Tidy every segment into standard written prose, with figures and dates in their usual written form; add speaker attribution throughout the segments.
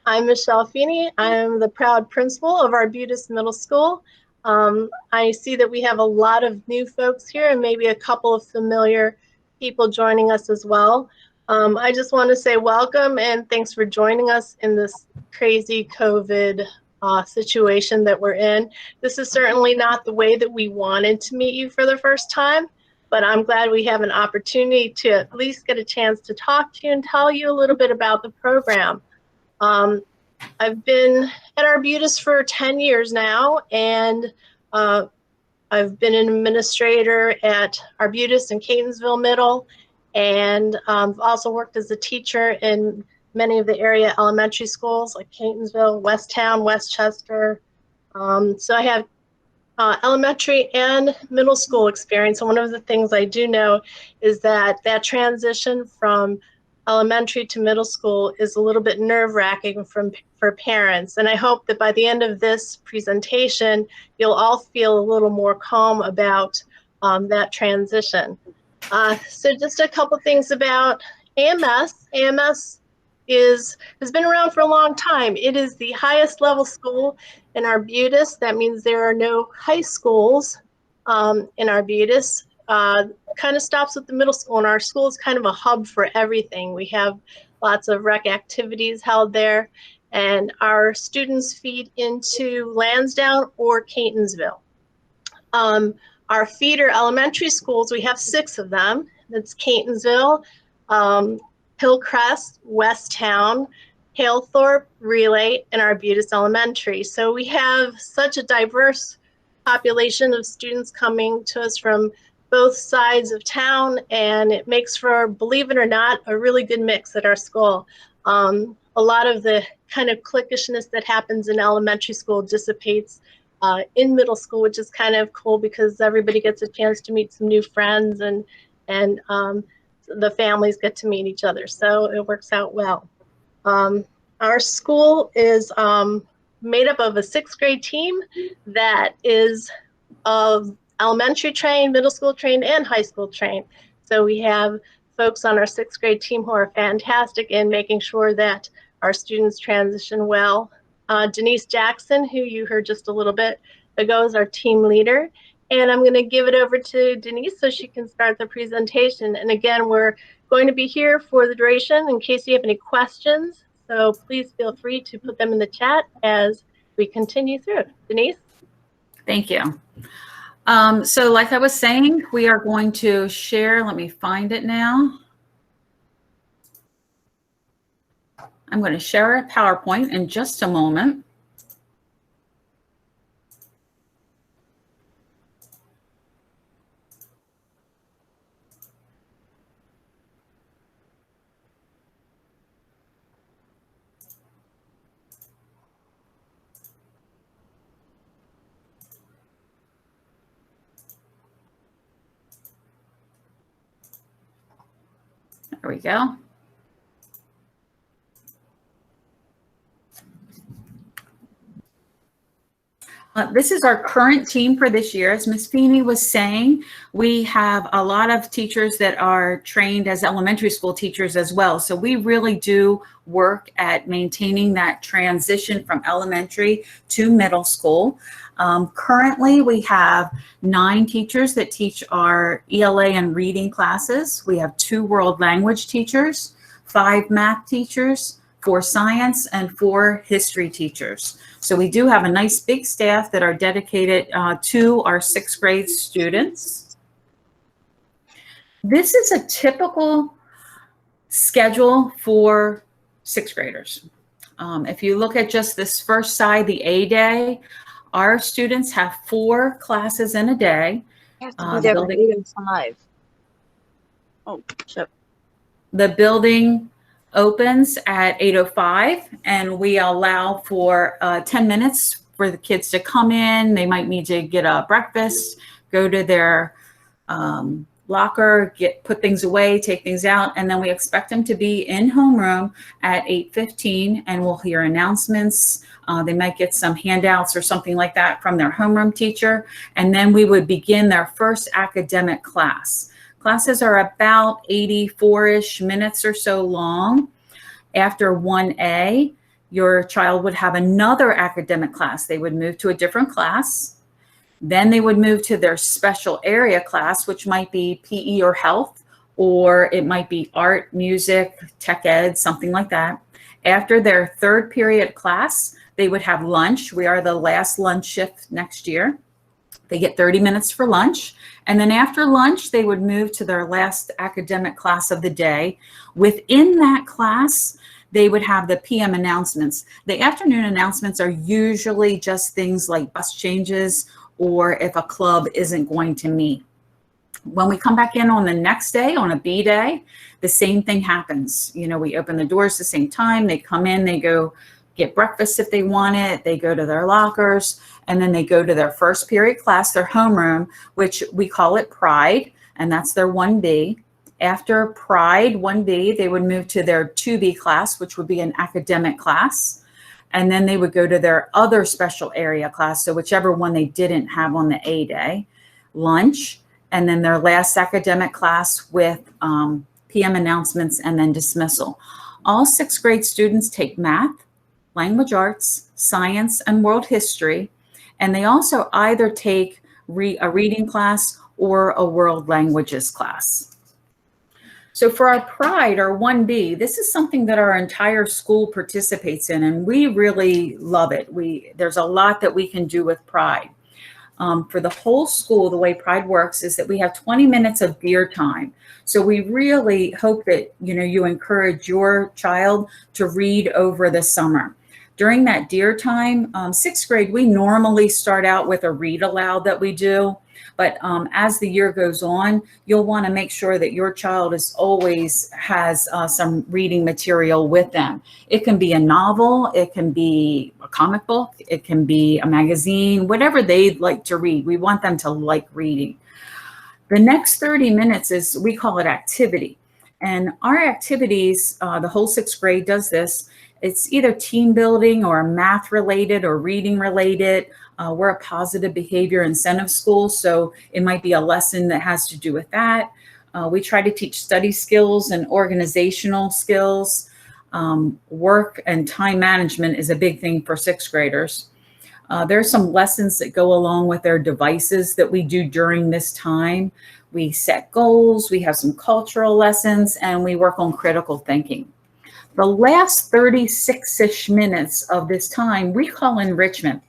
Speaker 1: I'm Michelle Feeney. I'm the proud principal of Arbutus Middle School. I see that we have a lot of new folks here and maybe a couple of familiar people joining us as well. I just want to say welcome and thanks for joining us in this crazy COVID situation that we're in. This is certainly not the way that we wanted to meet you for the first time, but I'm glad we have an opportunity to at least get a chance to talk to you and tell you a little bit about the program. I've been at Arbutus for 10 years now, and I've been an administrator at Arbutus and Catonsville Middle, and also worked as a teacher in many of the area elementary schools like Catonsville, Westtown, Westchester. So I have elementary and middle school experience. And one of the things I do know is that that transition from elementary to middle school is a little bit nerve-wracking for parents. And I hope that by the end of this presentation, you'll all feel a little more calm about that transition. So just a couple things about AMS. AMS has been around for a long time. It is the highest level school in Arbutus. That means there are no high schools in Arbutus. Kind of stops with the middle school, and our school is kind of a hub for everything. We have lots of rec activities held there, and our students feed into Lansdowne or Catonsville. Our feeder elementary schools, we have 6 of them. That's Catonsville, Hillcrest, Westtown, Halethorpe, Relay, and Arbutus Elementary. So we have such a diverse population of students coming to us from both sides of town, and it makes for, believe it or not, a really good mix at our school. A lot of the kind of cliquishness that happens in elementary school dissipates in middle school, which is kind of cool because everybody gets a chance to meet some new friends, and the families get to meet each other. So it works out well. Our school is made up of a 6th grade team that is of elementary trained, middle school trained, and high school trained. So we have folks on our 6th grade team who are fantastic in making sure that our students transition well. Denise Jackson, who you heard just a little bit ago, is our team leader. And I'm going to give it over to Denise so she can start the presentation. And again, we're going to be here for the duration in case you have any questions. So please feel free to put them in the chat as we continue through. Denise?
Speaker 2: Thank you. So like I was saying, we are going to share, let me find it now. I'm going to share a PowerPoint in just a moment. There we go. This is our current team for this year. As Ms. Feeney was saying, we have a lot of teachers that are trained as elementary school teachers as well. So we really do work at maintaining that transition from elementary to middle school. Currently, we have 9 teachers that teach our ELA and reading classes. We have 2 world language teachers, 5 math teachers, 4 science, and 4 history teachers. So we do have a nice big staff that are dedicated to our 6th grade students. This is a typical schedule for 6th graders. If you look at just this first side, the A day, our students have 4 classes in a day.
Speaker 3: You have to be there by 8 and 5. Oh, so.
Speaker 2: The building opens at 8:05, and we allow for 10 minutes for the kids to come in. They might need to get a breakfast, go to their locker, put things away, take things out, and then we expect them to be in homeroom at 8:15, and we'll hear announcements. They might get some handouts or something like that from their homeroom teacher, and then we would begin their first academic class. Classes are about 84-ish minutes or so long. After 1A, your child would have another academic class. They would move to a different class. Then they would move to their special area class, which might be PE or health, or it might be art, music, tech ed, something like that. After their third period class, they would have lunch. We are the last lunch shift next year. They get 30 minutes for lunch. And then after lunch, they would move to their last academic class of the day. Within that class, they would have the PM announcements. The afternoon announcements are usually just things like bus changes or if a club isn't going to meet. When we come back in on the next day, on a B day, the same thing happens. You know, we open the doors the same time. They come in, they go get breakfast if they want it. They go to their lockers, and then they go to their first period class, their homeroom, which we call it Pride, and that's their 1B. After Pride 1B, they would move to their 2B class, which would be an academic class. And then they would go to their other special area class, so whichever one they didn't have on the A day, lunch, and then their last academic class with PM announcements and then dismissal. All sixth grade students take math, language arts, science, and world history, and they also either take a reading class or a world languages class. So for our Pride, our 1B, this is something that our entire school participates in, and we really love it. There's a lot that we can do with Pride. For the whole school, the way Pride works is that we have 20 minutes of dear time. So we really hope that you encourage your child to read over the summer. During that dear time, sixth grade, we normally start out with a read aloud that we do. But as the year goes on, you'll want to make sure that your child always has some reading material with them. It can be a novel, it can be a comic book, it can be a magazine, whatever they'd like to read. We want them to like reading. The next 30 minutes we call it activity. And our activities, the whole sixth grade does this. It's either team building or math related or reading related. We're a positive behavior incentive school, so it might be a lesson that has to do with that. We try to teach study skills and organizational skills. Work and time management is a big thing for sixth graders. There are some lessons that go along with their devices that we do during this time. We set goals, we have some cultural lessons, and we work on critical thinking. The last 36-ish minutes of this time, we call enrichment.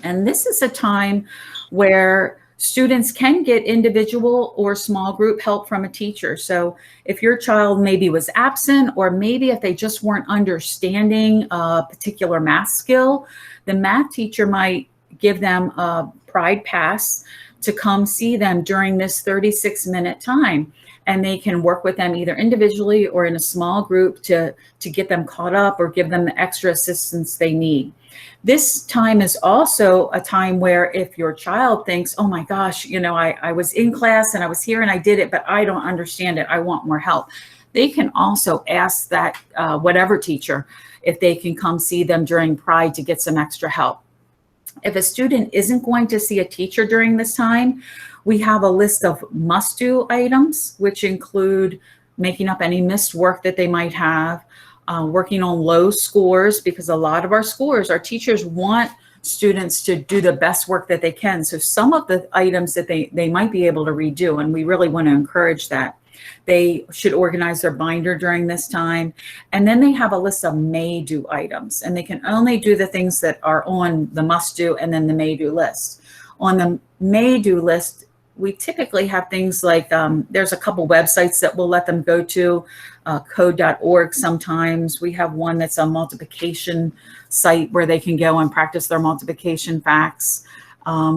Speaker 2: And this is a time where students can get individual or small group help from a teacher. So if your child maybe was absent, or maybe if they just weren't understanding a particular math skill, the math teacher might give them a Pride pass to come see them during this 36-minute time. And they can work with them either individually or in a small group to get them caught up or give them the extra assistance they need. This time is also a time where if your child thinks, oh my gosh, I was in class and I was here and I did it, but I don't understand it, I want more help. They can also ask that whatever teacher if they can come see them during Pride to get some extra help. If a student isn't going to see a teacher during this time, we have a list of must-do items, which include making up any missed work that they might have, working on low scores, because a lot of our teachers want students to do the best work that they can. So some of the items that they might be able to redo, and we really want to encourage that. They should organize their binder during this time. And then they have a list of may-do items, and they can only do the things that are on the must-do and then the may-do list. On the may-do list, we typically have things like, there's a couple websites that we'll let them go to, code.org sometimes. We have one that's a multiplication site where they can go and practice their multiplication facts.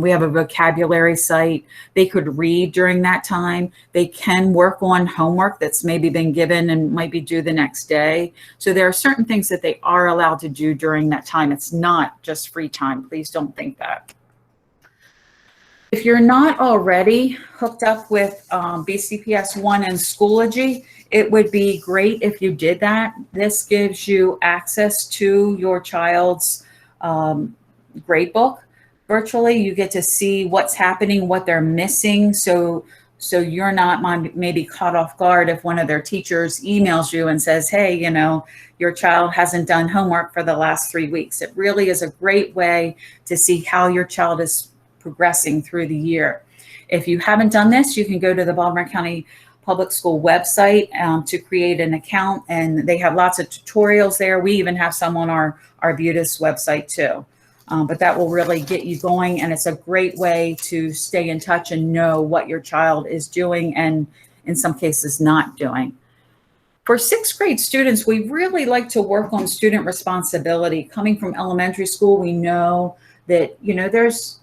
Speaker 2: We have a vocabulary site. They could read during that time. They can work on homework that's maybe been given and might be due the next day. So there are certain things that they are allowed to do during that time. It's not just free time. Please don't think that. If you're not already hooked up with BCPS 1 and Schoology, it would be great if you did that. This gives you access to your child's gradebook. Virtually, you get to see what's happening, what they're missing. So So you're not maybe caught off guard if one of their teachers emails you and says, hey, you know, your child hasn't done homework for the last 3 weeks. It really is a great way to see how your child is progressing through the year. If you haven't done this, you can go to the Baltimore County Public School website to create an account, and they have lots of tutorials there. We even have some on our Arbutus website too. But that will really get you going, and it's a great way to stay in touch and know what your child is doing and in some cases not doing. For 6th grade students, we really like to work on student responsibility. Coming from elementary school, we know that, you know, there's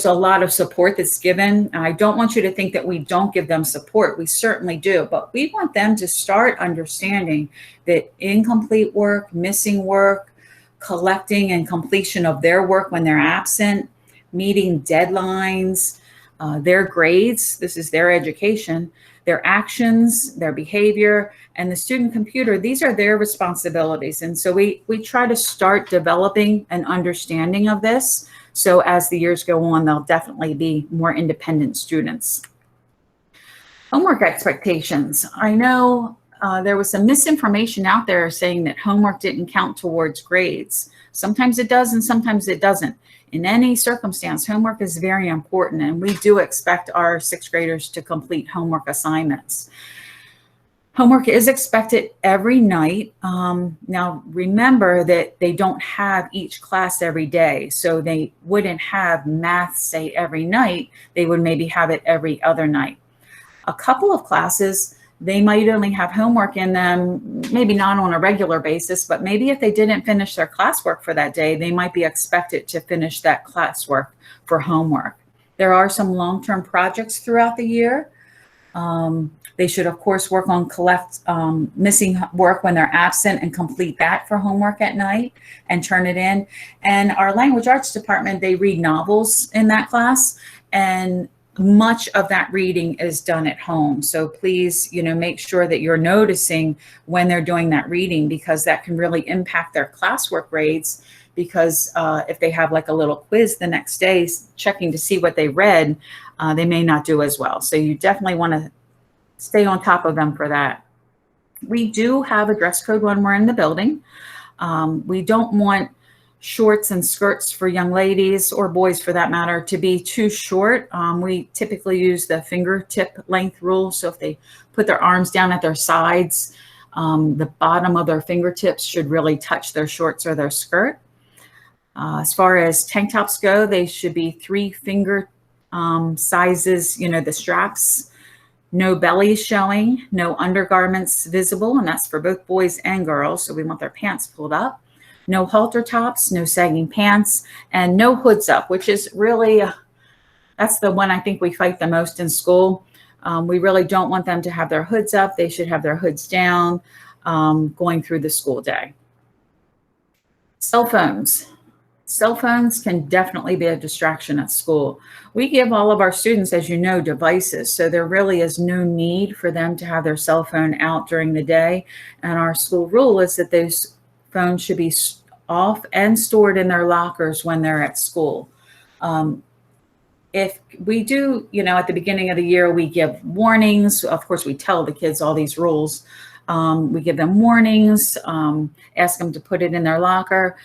Speaker 2: a lot of support that's given. I don't want you to think that we don't give them support. We certainly do, but we want them to start understanding that incomplete work, missing work, collecting and completion of their work when they're absent, meeting deadlines, their grades, this is their education, their actions, their behavior, and the student computer, these are their responsibilities. And so we try to start developing an understanding of this. So as the years go on, they'll definitely be more independent students. Homework expectations. I know there was some misinformation out there saying that homework didn't count towards grades. Sometimes it does and sometimes it doesn't. In any circumstance, homework is very important, and we do expect our 6th graders to complete homework assignments. Homework is expected every night. Now, remember that they don't have each class every day, so they wouldn't have math, say, every night. They would maybe have it every other night. A couple of classes, they might only have homework in them, maybe not on a regular basis, but maybe if they didn't finish their classwork for that day, they might be expected to finish that classwork for homework. There are some long-term projects throughout the year. They should, of course, work on missing work when they're absent and complete that for homework at night and turn it in. And our language arts department, they read novels in that class, and much of that reading is done at home. So please, you know, make sure that you're noticing when they're doing that reading, because that can really impact their classwork grades. Because if they have like a little quiz the next day checking to see what they read, they may not do as well. So you definitely want to stay on top of them for that. We do have a dress code when we're in the building. We don't want shorts and skirts for young ladies, or boys for that matter, to be too short. We typically use the fingertip length rule. So if they put their arms down at their sides, the bottom of their fingertips should really touch their shorts or their skirt. As far as tank tops go, they should be 3 finger sizes, you know, the straps, no bellies showing, no undergarments visible, and that's for both boys and girls. So we want their pants pulled up. No halter tops, no sagging pants, and no hoods up, which is really, that's the one I think we fight the most in school. We really don't want them to have their hoods up. They should have their hoods down going through the school day. Cell phones. Cell phones can definitely be a distraction at school. We give all of our students, as you know, devices, so there really is no need for them to have their cell phone out during the day. And our school rule is that those phones should be off and stored in their lockers when they're at school. If we do, you know, at the beginning of the year, we give warnings. Of course, we tell the kids all these rules. We give them warnings, ask them to put it in their locker.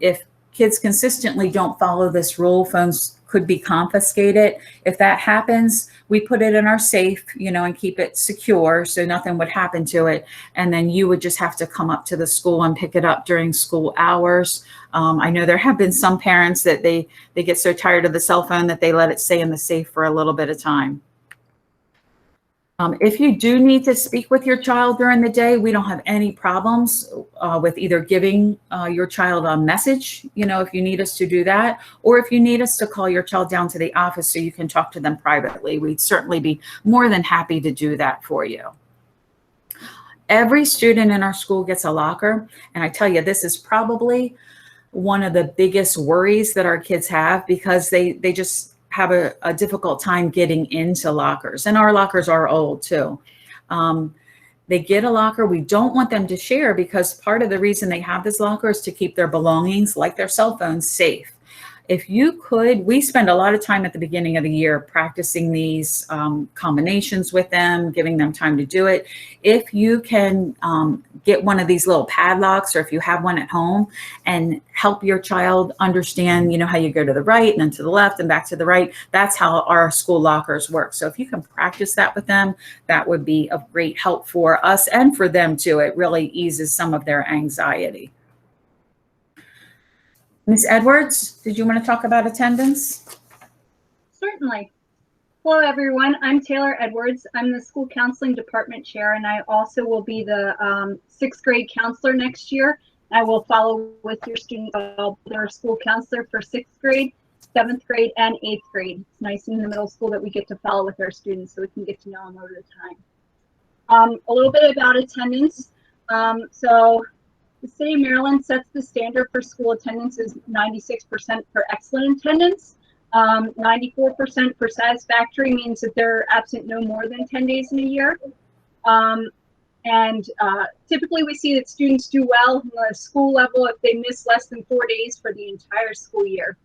Speaker 2: If kids consistently don't follow this rule, phones could be confiscated. If that happens, we put it in our safe, you know, and keep it secure so nothing would happen to it. And then you would just have to come up to the school and pick it up during school hours. I know there have been some parents that they get so tired of the cell phone that they let it stay in the safe for a little bit of time. If you do need to speak with your child during the day, we don't have any problems with either giving your child a message, you know, if you need us to do that, or if you need us to call your child down to the office so you can talk to them privately. We'd certainly be more than happy to do that for you. Every student in our school gets a locker, and I tell you, this is probably one of the biggest worries that our kids have, because they just have a difficult time getting into lockers, and our lockers are old too. They get a locker. We don't want them to share, because part of the reason they have this locker is to keep their belongings, like their cell phones, safe. If you could, we spend a lot of time at the beginning of the year practicing these combinations with them, giving them time to do it. If you can get one of these little padlocks, or if you have one at home, and help your child understand, you know, how you go to the right and then to the left and back to the right, that's how our school lockers work. So if you can practice that with them, that would be of great help for us and for them too. It really eases some of their anxiety. Ms. Edwards, did you want to talk about attendance?
Speaker 4: Certainly. Hello, everyone. I'm Taylor Edwards. I'm the school counseling department chair, and I also will be the sixth grade counselor next year. I will follow with your students. I'll be their school counselor for sixth grade, seventh grade, and eighth grade. It's nice in the middle school that we get to follow with our students so we can get to know them over the time. A little bit about attendance. So the city of Maryland sets the standard for school attendance is 96% for excellent attendance. 94% for satisfactory means that they're absent no more than 10 days in a year. Typically we see that students do well on the school level if they miss less than 4 days for the entire school year.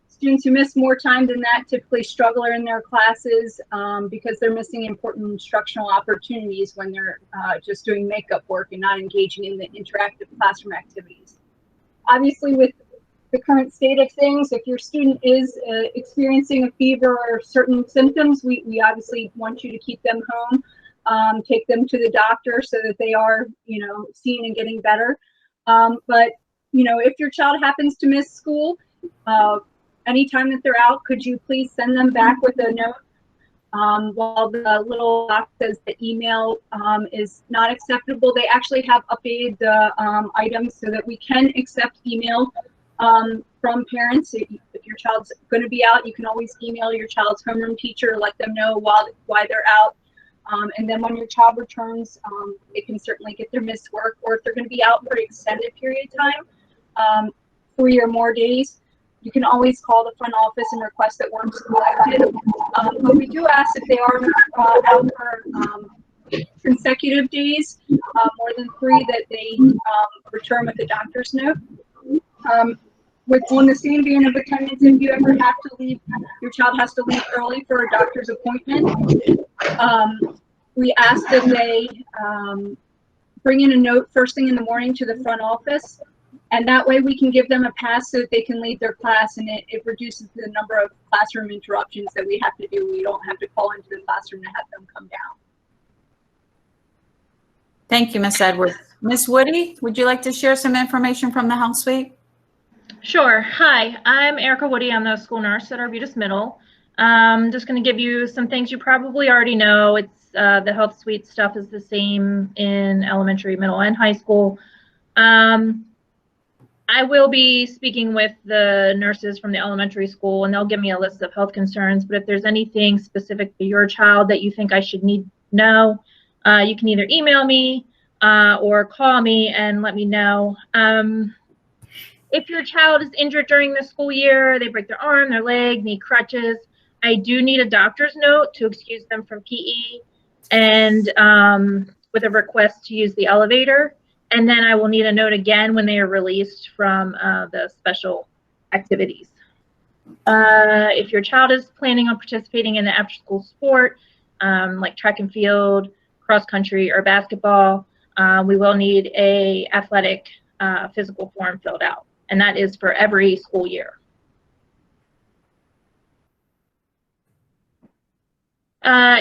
Speaker 4: Students who miss more time than that typically struggle in their classes because they're missing important instructional opportunities when they're just doing makeup work and not engaging in the interactive classroom activities. Obviously, with the current state of things, if your student is experiencing a fever or certain symptoms, we obviously want you to keep them home, take them to the doctor so that they are, you know, seen and getting better. But, you know, if your child happens to miss school, anytime that they're out, could you please send them back with a note? While the little box says the email is not acceptable, they actually have updated the items so that we can accept email from parents. If your child's going to be out, you can always email your child's homeroom teacher, let them know why they're out. And then when your child returns, they can certainly get their missed work, or if they're going to be out for an extended period of time, 3 or more days, you can always call the front office and request that work is collected. But we do ask if they are out for consecutive days, more than 3, that they return with a doctor's note. On the same vein of attendance, if you ever have to leave, your child has to leave early for a doctor's appointment, we ask that they bring in a note first thing in the morning to the front office. And that way we can give them a pass so that they can leave their class, and it reduces the number of classroom interruptions that we have to do. We don't have to call into the classroom to have them come down.
Speaker 2: Thank you, Ms. Edwards. Ms. Woody, would you like to share some information from the Health Suite?
Speaker 5: Sure. Hi, I'm Erica Woody. I'm the school nurse at Arbutus Middle. I'm just going to give you some things you probably already know. It's the Health Suite stuff is the same in elementary, middle, and high school. I will be speaking with the nurses from the elementary school, and they'll give me a list of health concerns. But if there's anything specific to your child that you think I should need to know, you can either email me or call me and let me know. If your child is injured during the school year, they break their arm, their leg, need crutches, I do need a doctor's note to excuse them from PE, and with a request to use the elevator. And then I will need a note again when they are released from the special activities. If your child is planning on participating in the after-school sport, like track and field, cross country, or basketball, we will need a athletic physical form filled out. And that is for every school year.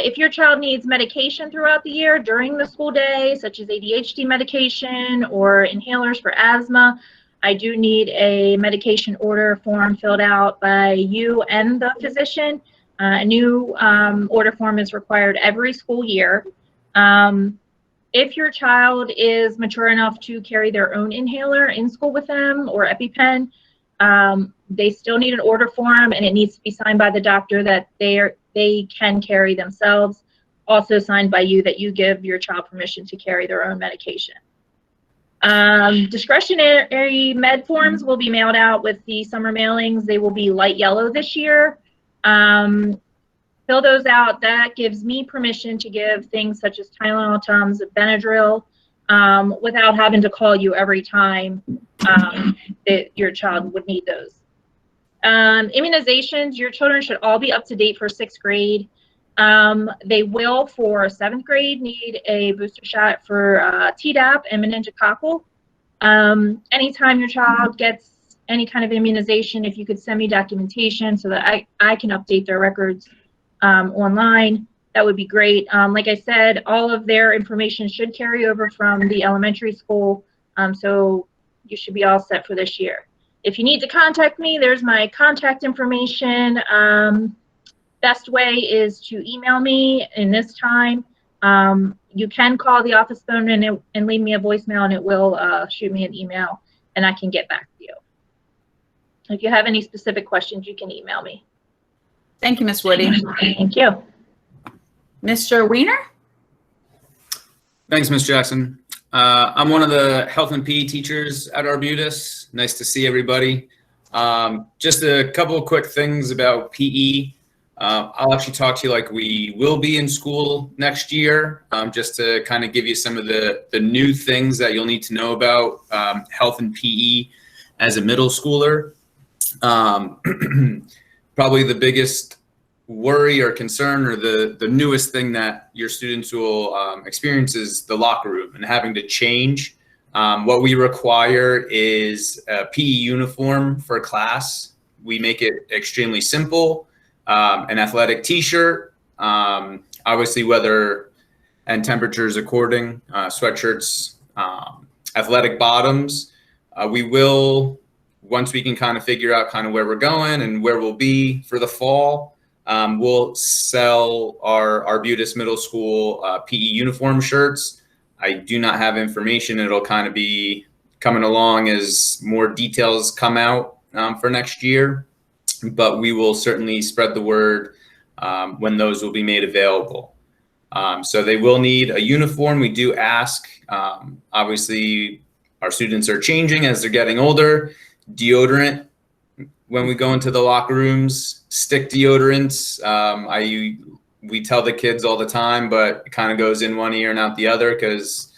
Speaker 5: If your child needs medication throughout the year during the school day, such as ADHD medication or inhalers for asthma, I do need a medication order form filled out by you and the physician. A new order form is required every school year. If your child is mature enough to carry their own inhaler in school with them or EpiPen, they still need an order form, and it needs to be signed by the doctor that they can carry themselves, also signed by you that you give your child permission to carry their own medication. Discretionary med forms will be mailed out with the summer mailings. They will be light yellow this year. Fill those out. That gives me permission to give things such as Tylenol, Tums, Benadryl, without having to call you every time that your child would need those. Immunizations, your children should all be up to date for 6th grade. They will, for 7th grade, need a booster shot for Tdap and meningococcal. Anytime your child gets any kind of immunization, if you could send me documentation so that I can update their records online, that would be great. Like I said, all of their information should carry over from the elementary school, so you should be all set for this year. If you need to contact me, there's my contact information. Best way is to email me in this time. You can call the office phone and leave me a voicemail, and it will shoot me an email, and I can get back to you. If you have any specific questions, you can email me.
Speaker 2: Thank you, Ms. Woody.
Speaker 5: Thank you.
Speaker 2: Mr. Weiner?
Speaker 6: Thanks, Ms. Jackson. I'm one of the health and PE teachers at Arbutus. Nice to see everybody. Just a couple of quick things about PE. I'll actually talk to you like we will be in school next year, just to kind of give you some of the new things that you'll need to know about health and PE as a middle schooler. Probably the biggest worry or concern, or the newest thing that your students will experience, is the locker room and having to change. What we require is a PE uniform for class. We make it extremely simple. An athletic t-shirt, obviously weather and temperatures according, sweatshirts, athletic bottoms. We will, once we can kind of figure out kind of where we're going and where we'll be for the fall, we'll sell our Arbutus Middle School PE uniform shirts. I do not have information. It'll kind of be coming along as more details come out for next year. But we will certainly spread the word when those will be made available. So they will need a uniform. We do ask, obviously our students are changing as they're getting older. Deodorant when we go into the locker rooms, stick deodorants. We tell the kids all the time, but it kind of goes in one ear and out the other because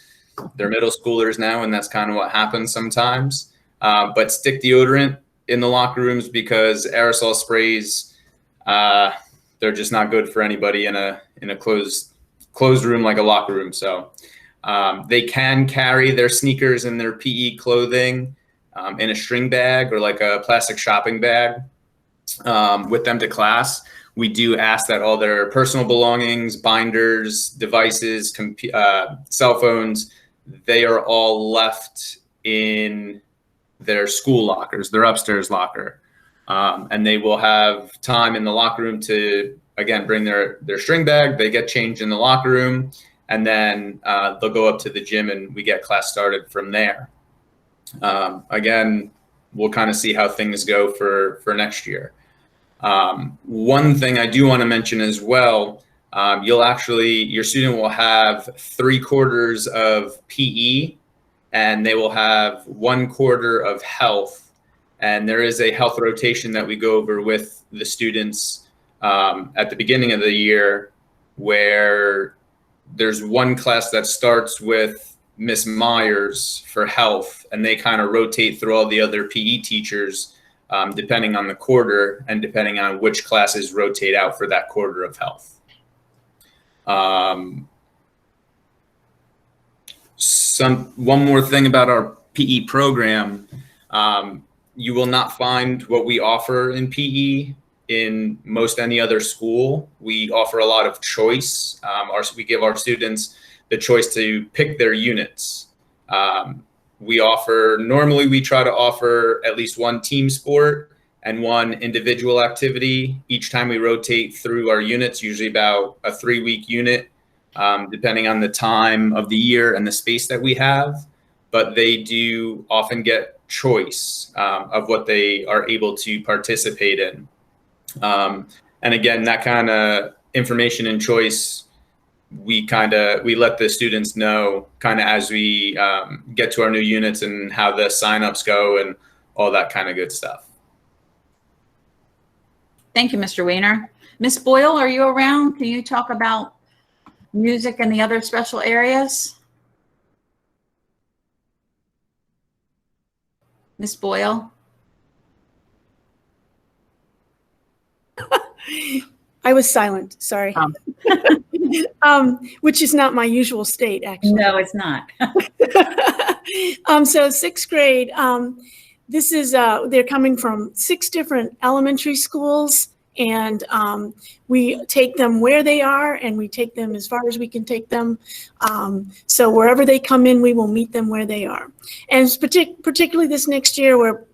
Speaker 6: they're middle schoolers now, and that's kind of what happens sometimes. But stick deodorant in the locker rooms, because aerosol sprays, they're just not good for anybody in a closed room like a locker room. So they can carry their sneakers and their PE clothing in a string bag or like a plastic shopping bag with them to class. We do ask that all their personal belongings, binders, devices, cell phones, they are all left in their school lockers, their upstairs locker. And they will have time in the locker room to, again, bring their string bag. They get changed in the locker room, and then they'll go up to the gym and we get class started from there. Again, we'll kind of see how things go for next year. One thing I do want to mention as well, your student will have 3/4 of PE, and they will have 1/4 of health. And there is a health rotation that we go over with the students at the beginning of the year, where there's one class that starts with Miss Myers for health, and they kind of rotate through all the other PE teachers depending on the quarter and depending on which classes rotate out for that quarter of health. One more thing about our PE program, you will not find what we offer in PE in most any other school. We offer a lot of choice. We give our students the choice to pick their units. Normally we try to offer at least one team sport and one individual activity each time we rotate through our units, usually about a 3-week unit, depending on the time of the year and the space that we have. But they do often get choice of what they are able to participate in. And again, that kind of information and choice, we let the students know kind of as we get to our new units and how the signups go and all that kind of good stuff.
Speaker 2: Thank you, Mr. Weiner. Ms. Boyle, are you around? Can you talk about music and the other special areas? Ms. Boyle?
Speaker 7: I was silent, sorry. Which is not my usual state, actually.
Speaker 2: No, it's not.
Speaker 7: So sixth grade, this is, they're coming from 6 different elementary schools, and we take them where they are, and we take them as far as we can take them. So wherever they come in, we will meet them where they are. And it's particularly this next year where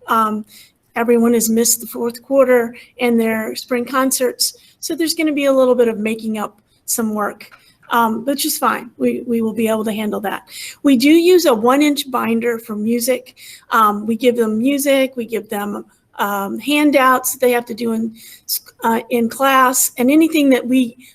Speaker 7: everyone has missed the 4th quarter and their spring concerts. So there's going to be a little bit of making up some work, which is fine. We will be able to handle that. We do use a 1-inch binder for music. We give them music. We give them handouts that they have to do in class, and anything that we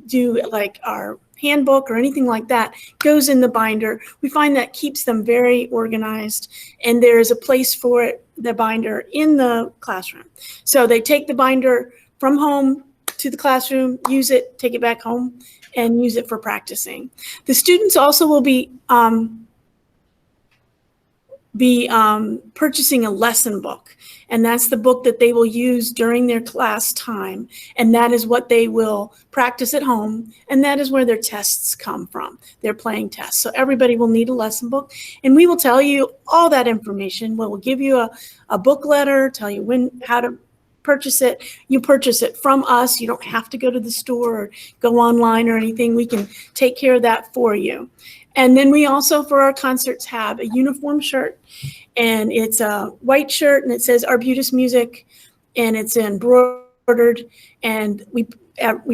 Speaker 7: do, like our handbook or anything like that, goes in the binder. We find that keeps them very organized, and there is a place for it, the binder, in the classroom. So they take the binder from home to the classroom, use it, take it back home, and use it for practicing. The students also will be purchasing a lesson book, and that's the book that they will use during their class time, and that is what they will practice at home, and that is where their tests come from, their playing tests. So everybody will need a lesson book, and we will tell you all that information. We'll give you a book letter, tell you how to purchase it. You purchase it from us. You don't have to go to the store or go online or anything. We can take care of that for you. And then we also, for our concerts, have a uniform shirt, and it's a white shirt, and it says Arbutus Music, and it's embroidered, and we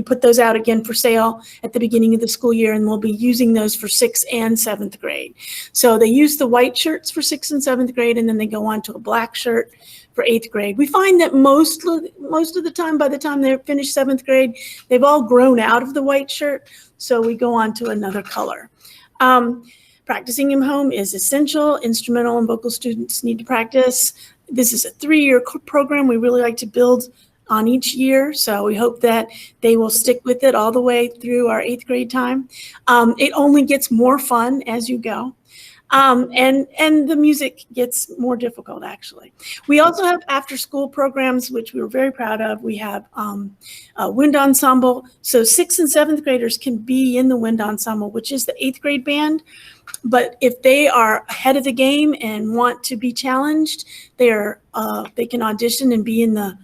Speaker 7: put those out again for sale at the beginning of the school year, and we'll be using those for 6th and 7th grade. So they use the white shirts for 6th and 7th grade, and then they go on to a black shirt for 8th grade. We find that most of the time, by the time they finish 7th grade, they've all grown out of the white shirt, so we go on to another color. Practicing in home is essential. Instrumental and vocal students need to practice. This is a 3-year program. We really like to build on each year, so we hope that they will stick with it all the way through our 8th grade time. It only gets more fun as you go. And the music gets more difficult, actually. We also have after-school programs, which we were very proud of. We have a wind ensemble. So 6th and 7th graders can be in the wind ensemble, which is the 8th grade band. But if they are ahead of the game and want to be challenged, they can audition and be in the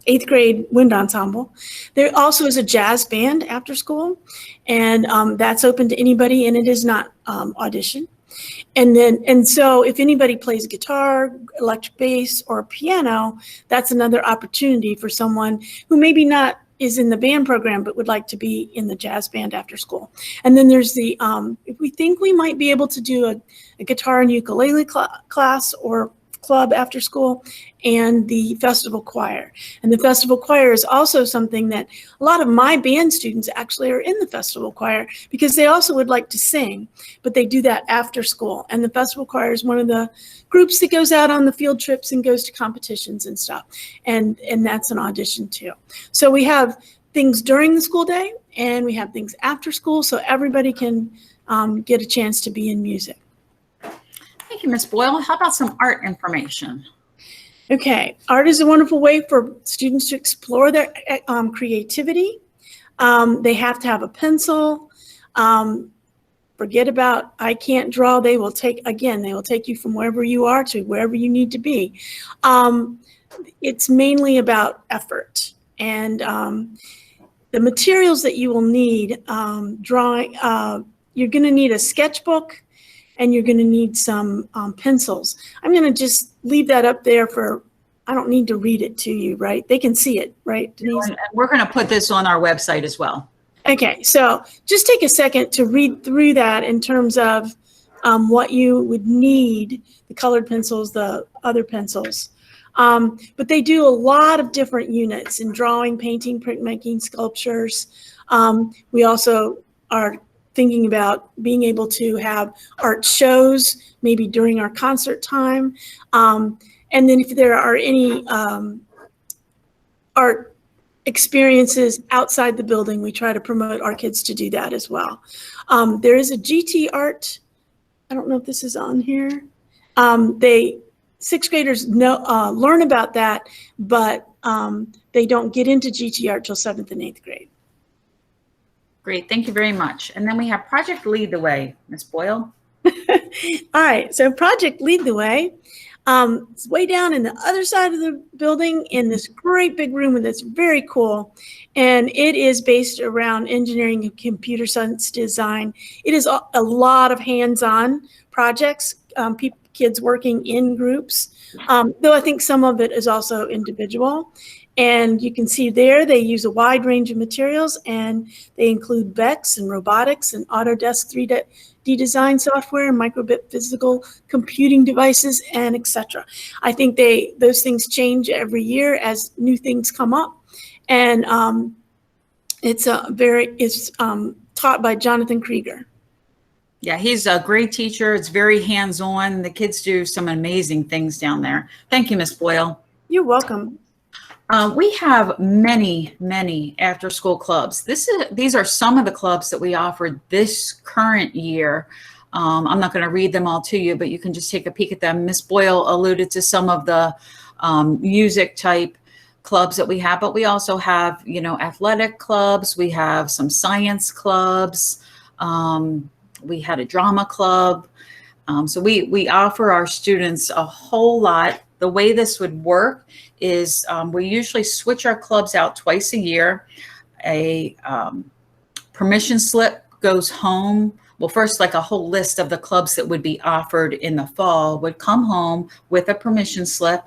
Speaker 7: 8th grade wind ensemble. There also is a jazz band after school, and that's open to anybody, and it is not audition. And so if anybody plays guitar, electric bass, or piano, that's another opportunity for someone who maybe not is in the band program but would like to be in the jazz band after school. And then there's the if we think we might be able to do a guitar and ukulele class or club after school, and the festival choir. And the festival choir is also something that a lot of my band students actually are in the festival choir because they also would like to sing, but they do that after school. And the festival choir is one of the groups that goes out on the field trips and goes to competitions and stuff. And that's an audition too. So we have things during the school day and we have things after school, so everybody can get a chance to be in music.
Speaker 2: Thank you, Ms. Boyle. How about some art information?
Speaker 7: Okay, art is a wonderful way for students to explore their creativity. They have to have a pencil. Forget about I can't draw. They will take you from wherever you are to wherever you need to be. It's mainly about effort, and the materials that you will need, drawing, you're going to need a sketchbook, and you're going to need some pencils. I'm going to just leave that up there I don't need to read it to you, right? They can see it, right, Denise?
Speaker 2: And we're going to put this on our website as well.
Speaker 7: Okay, so just take a second to read through that in terms of what you would need, the colored pencils, the other pencils. But they do a lot of different units in drawing, painting, printmaking, sculptures. We also are thinking about being able to have art shows, maybe during our concert time. And then if there are any art experiences outside the building, we try to promote our kids to do that as well. There is a GT art. I don't know if this is on here. Sixth graders learn about that, but they don't get into GTR till 7th and 8th grade.
Speaker 2: Great, thank you very much. And then we have Project Lead the Way, Ms. Boyle.
Speaker 7: All right, so Project Lead the Way. It's way down in the other side of the building in this great big room that's very cool. And it is based around engineering and computer science design. It is a lot of hands-on projects, kids working in groups, though I think some of it is also individual. And you can see there they use a wide range of materials, and they include BEX and robotics and Autodesk 3D design software, microbit physical computing devices, and etc. I think those things change every year as new things come up, and it's taught by Jonathan Krieger.
Speaker 2: Yeah, he's a great teacher. It's very hands-on. The kids do some amazing things down there. Thank you, Ms. Boyle.
Speaker 7: You're welcome.
Speaker 2: We have many after-school clubs. These are some of the clubs that we offered this current year. I'm not going to read them all to you, but you can just take a peek at them. Ms. Boyle alluded to some of the music type clubs that we have, but we also have, athletic clubs. We have some science clubs. We had a drama club. So we offer our students a whole lot. The way this would work is we usually switch our clubs out twice a year. A permission slip goes home. Well, first, like a whole list of the clubs that would be offered in the fall would come home with a permission slip.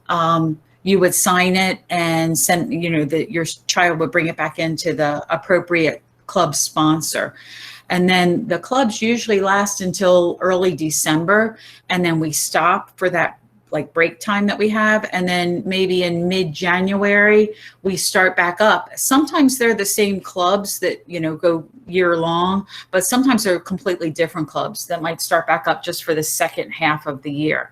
Speaker 2: You would sign it and send, your child would bring it back into the appropriate club sponsor. And then the clubs usually last until early December, and then we stop for that break time that we have, and then maybe in mid-January we start back up. Sometimes they're the same clubs that go year long, but sometimes they're completely different clubs that might start back up just for the second half of the year.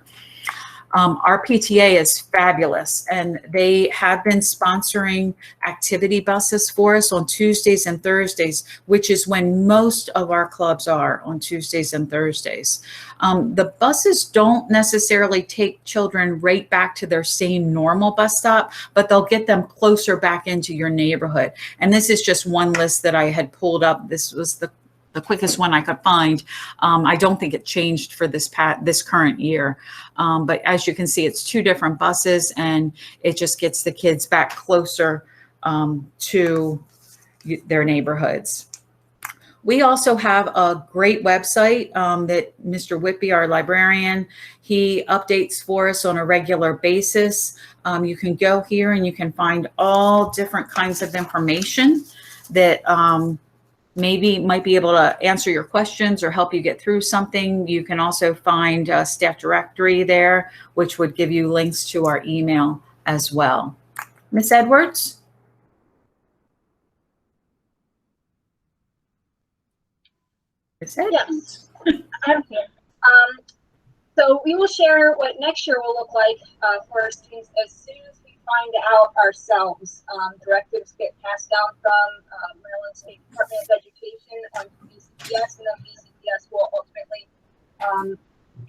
Speaker 2: Our PTA is fabulous, and they have been sponsoring activity buses for us on Tuesdays and Thursdays, which is when most of our clubs are, on Tuesdays and Thursdays. The buses don't necessarily take children right back to their same normal bus stop, but they'll get them closer back into your neighborhood. And this is just one list that I had pulled up. This was the quickest one I could find. I don't think it changed for this current year. But as you can see, it's two different buses, and it just gets the kids back closer to their neighborhoods. We also have a great website that Mr. Whitby, our librarian, he updates for us on a regular basis. You can go here and you can find all different kinds of information that maybe might be able to answer your questions or help you get through something. You can also find a staff directory there, which would give you links to our email as well. Ms. Edwards?
Speaker 5: Yes, I'm here. So we will share what next year will look like for our students as soon as we find out ourselves. Directives get passed down from Maryland State Department of Education on BCPS, and then BCPS will ultimately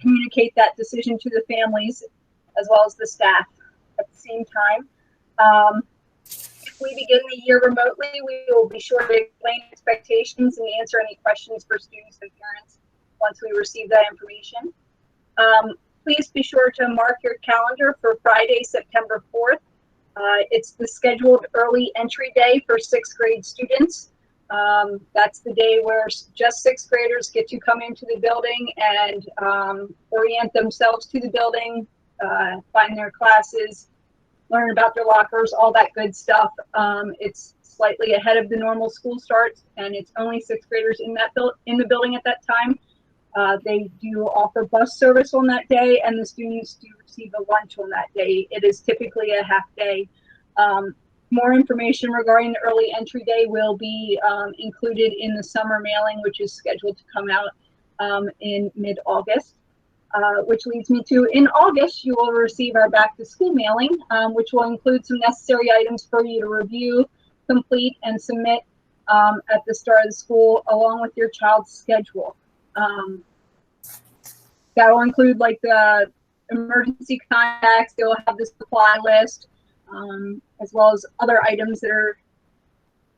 Speaker 5: communicate that decision to the families as well as the staff at the same time. If we begin the year remotely, we will be sure to explain expectations and answer any questions for students and parents once we receive that information. Please be sure to mark your calendar for Friday, September 4th. It's the scheduled early entry day for 6th grade students. That's the day where just 6th graders get to come into the building and orient themselves to the building, find their classes, learn about their lockers, all that good stuff. It's slightly ahead of the normal school starts, and it's only 6th graders in the building at that time. They do offer bus service on that day, and the students do receive a lunch on that day. It is typically a half day. More information regarding the early entry day will be included in the summer mailing, which is scheduled to come out in mid-August. Which leads me to, in August, you will receive our back to school mailing, which will include some necessary items for you to review, complete, and submit at the start of the school, along with your child's schedule.
Speaker 4: that'll include like the emergency contacts. They'll have the supply list, as well as other items that are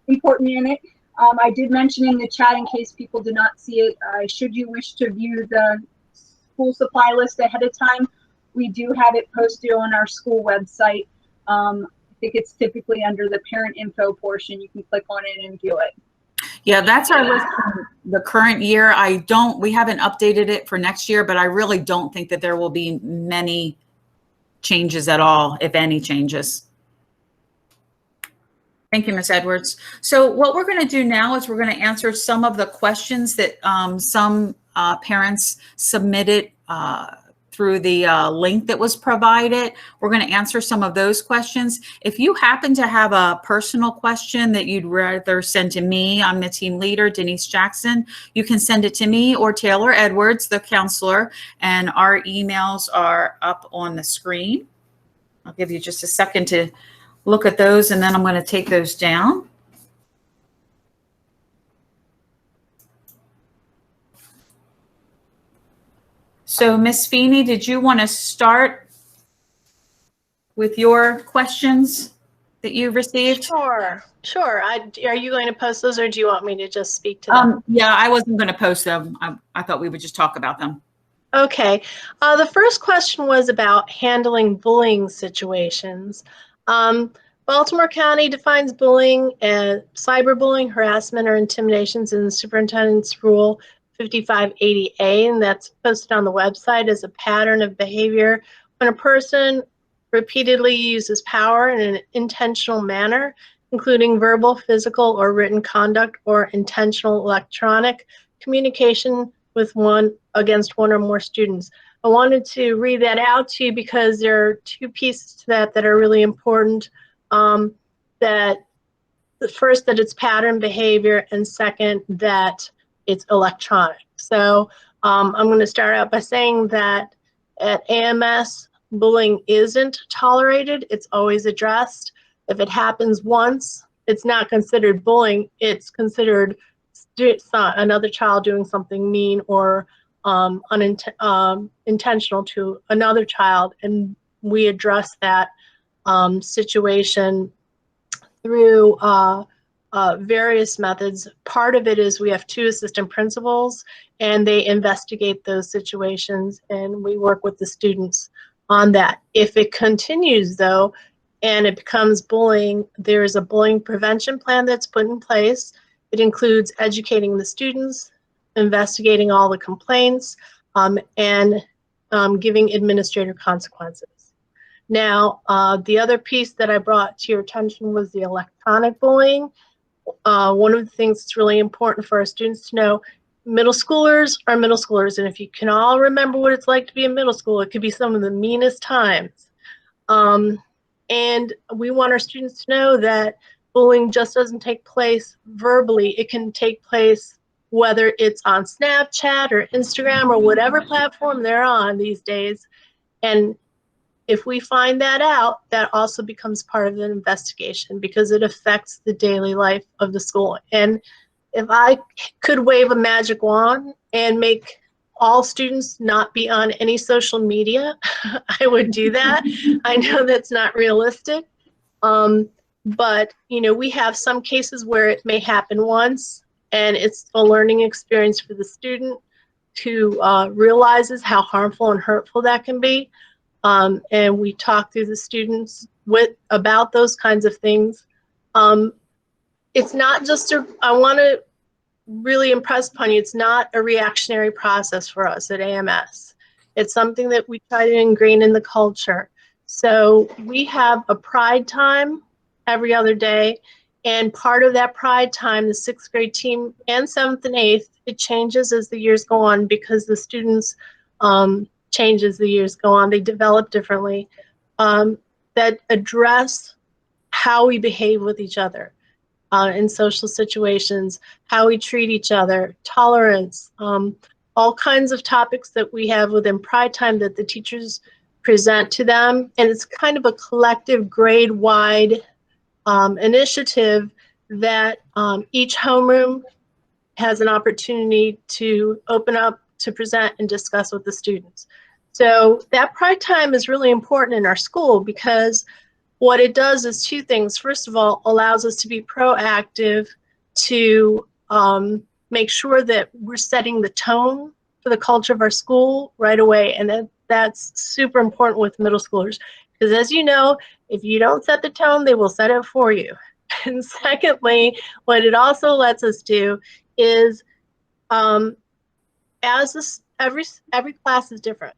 Speaker 4: important in it. I did mention in the chat, in case people did not see it, should you wish to view the school supply list ahead of time, we do have it posted on our school website. I think it's typically under the parent info portion. You can click on it and view it.
Speaker 2: Yeah, that's our list for the current year. We haven't updated it for next year, but I really don't think that there will be many changes at all, if any changes. Thank you, Ms. Edwards. So what we're going to do now is we're going to answer some of the questions that some parents submitted through the link that was provided. We're going to answer some of those questions. If you happen to have a personal question that you'd rather send to me, I'm the team leader, Denise Jackson, you can send it to me or Taylor Edwards, the counselor, and our emails are up on the screen. I'll give you just a second to look at those, and then I'm going to take those down. So Ms. Feeney, did you want to start with your questions that you received?
Speaker 1: Sure. Are you going to post those, or do you want me to just speak to them?
Speaker 2: Yeah, I wasn't going to post them. I thought we would just talk about them.
Speaker 1: Okay. The first question was about handling bullying situations. Baltimore County defines bullying as cyberbullying, harassment, or intimidations in the Superintendent's Rule 5580A, and that's posted on the website as a pattern of behavior when a person repeatedly uses power in an intentional manner, including verbal, physical, or written conduct, or intentional electronic communication with against one or more students. I wanted to read that out to you because there are two pieces to that are really important. That the first, that it's pattern behavior, and second, that it's electronic. So I'm going to start out by saying that at AMS, bullying isn't tolerated. It's always addressed. If it happens once, it's not considered bullying. It's considered another child doing something mean or intentional to another child, and we address that situation through various methods. Part of it is we have 2 assistant principals, and they investigate those situations, and we work with the students on that. If it continues, though, and it becomes bullying, there is a bullying prevention plan that's put in place. It includes educating the students, investigating all the complaints, and giving administrator consequences. Now, the other piece that I brought to your attention was the electronic bullying. One of the things that's really important for our students to know, middle schoolers are middle schoolers, and if you can all remember what it's like to be in middle school, it could be some of the meanest times. And we want our students to know that bullying just doesn't take place verbally. It can take place whether it's on Snapchat or Instagram or whatever platform they're on these days. And if we find that out, that also becomes part of the investigation because it affects the daily life of the school. And if I could wave a magic wand and make all students not be on any social media, I would do that. I know that's not realistic. But, you know, we have some cases where it may happen once, and it's a learning experience for the student who realizes how harmful and hurtful that can be. And we talk through the students about those kinds of things. It's not just I want to really impress upon you, it's not a reactionary process for us at AMS. It's something that we try to ingrain in the culture. So we have a pride time every other day, and part of that pride time, the 6th grade team and 7th and 8th, it changes as the years go on because the students change as the years go on. They develop differently, that address how we behave with each other in social situations, how we treat each other, tolerance, all kinds of topics that we have within Pride Time that the teachers present to them. And it's kind of a collective grade-wide initiative that each homeroom has an opportunity to open up to present and discuss with the students. So that pride time is really important in our school because what it does is two things. First of all, allows us to be proactive to make sure that we're setting the tone for the culture of our school right away. And that's super important with middle schoolers. Because as you know, if you don't set the tone, they will set it for you. And secondly, what it also lets us do is, every class is different.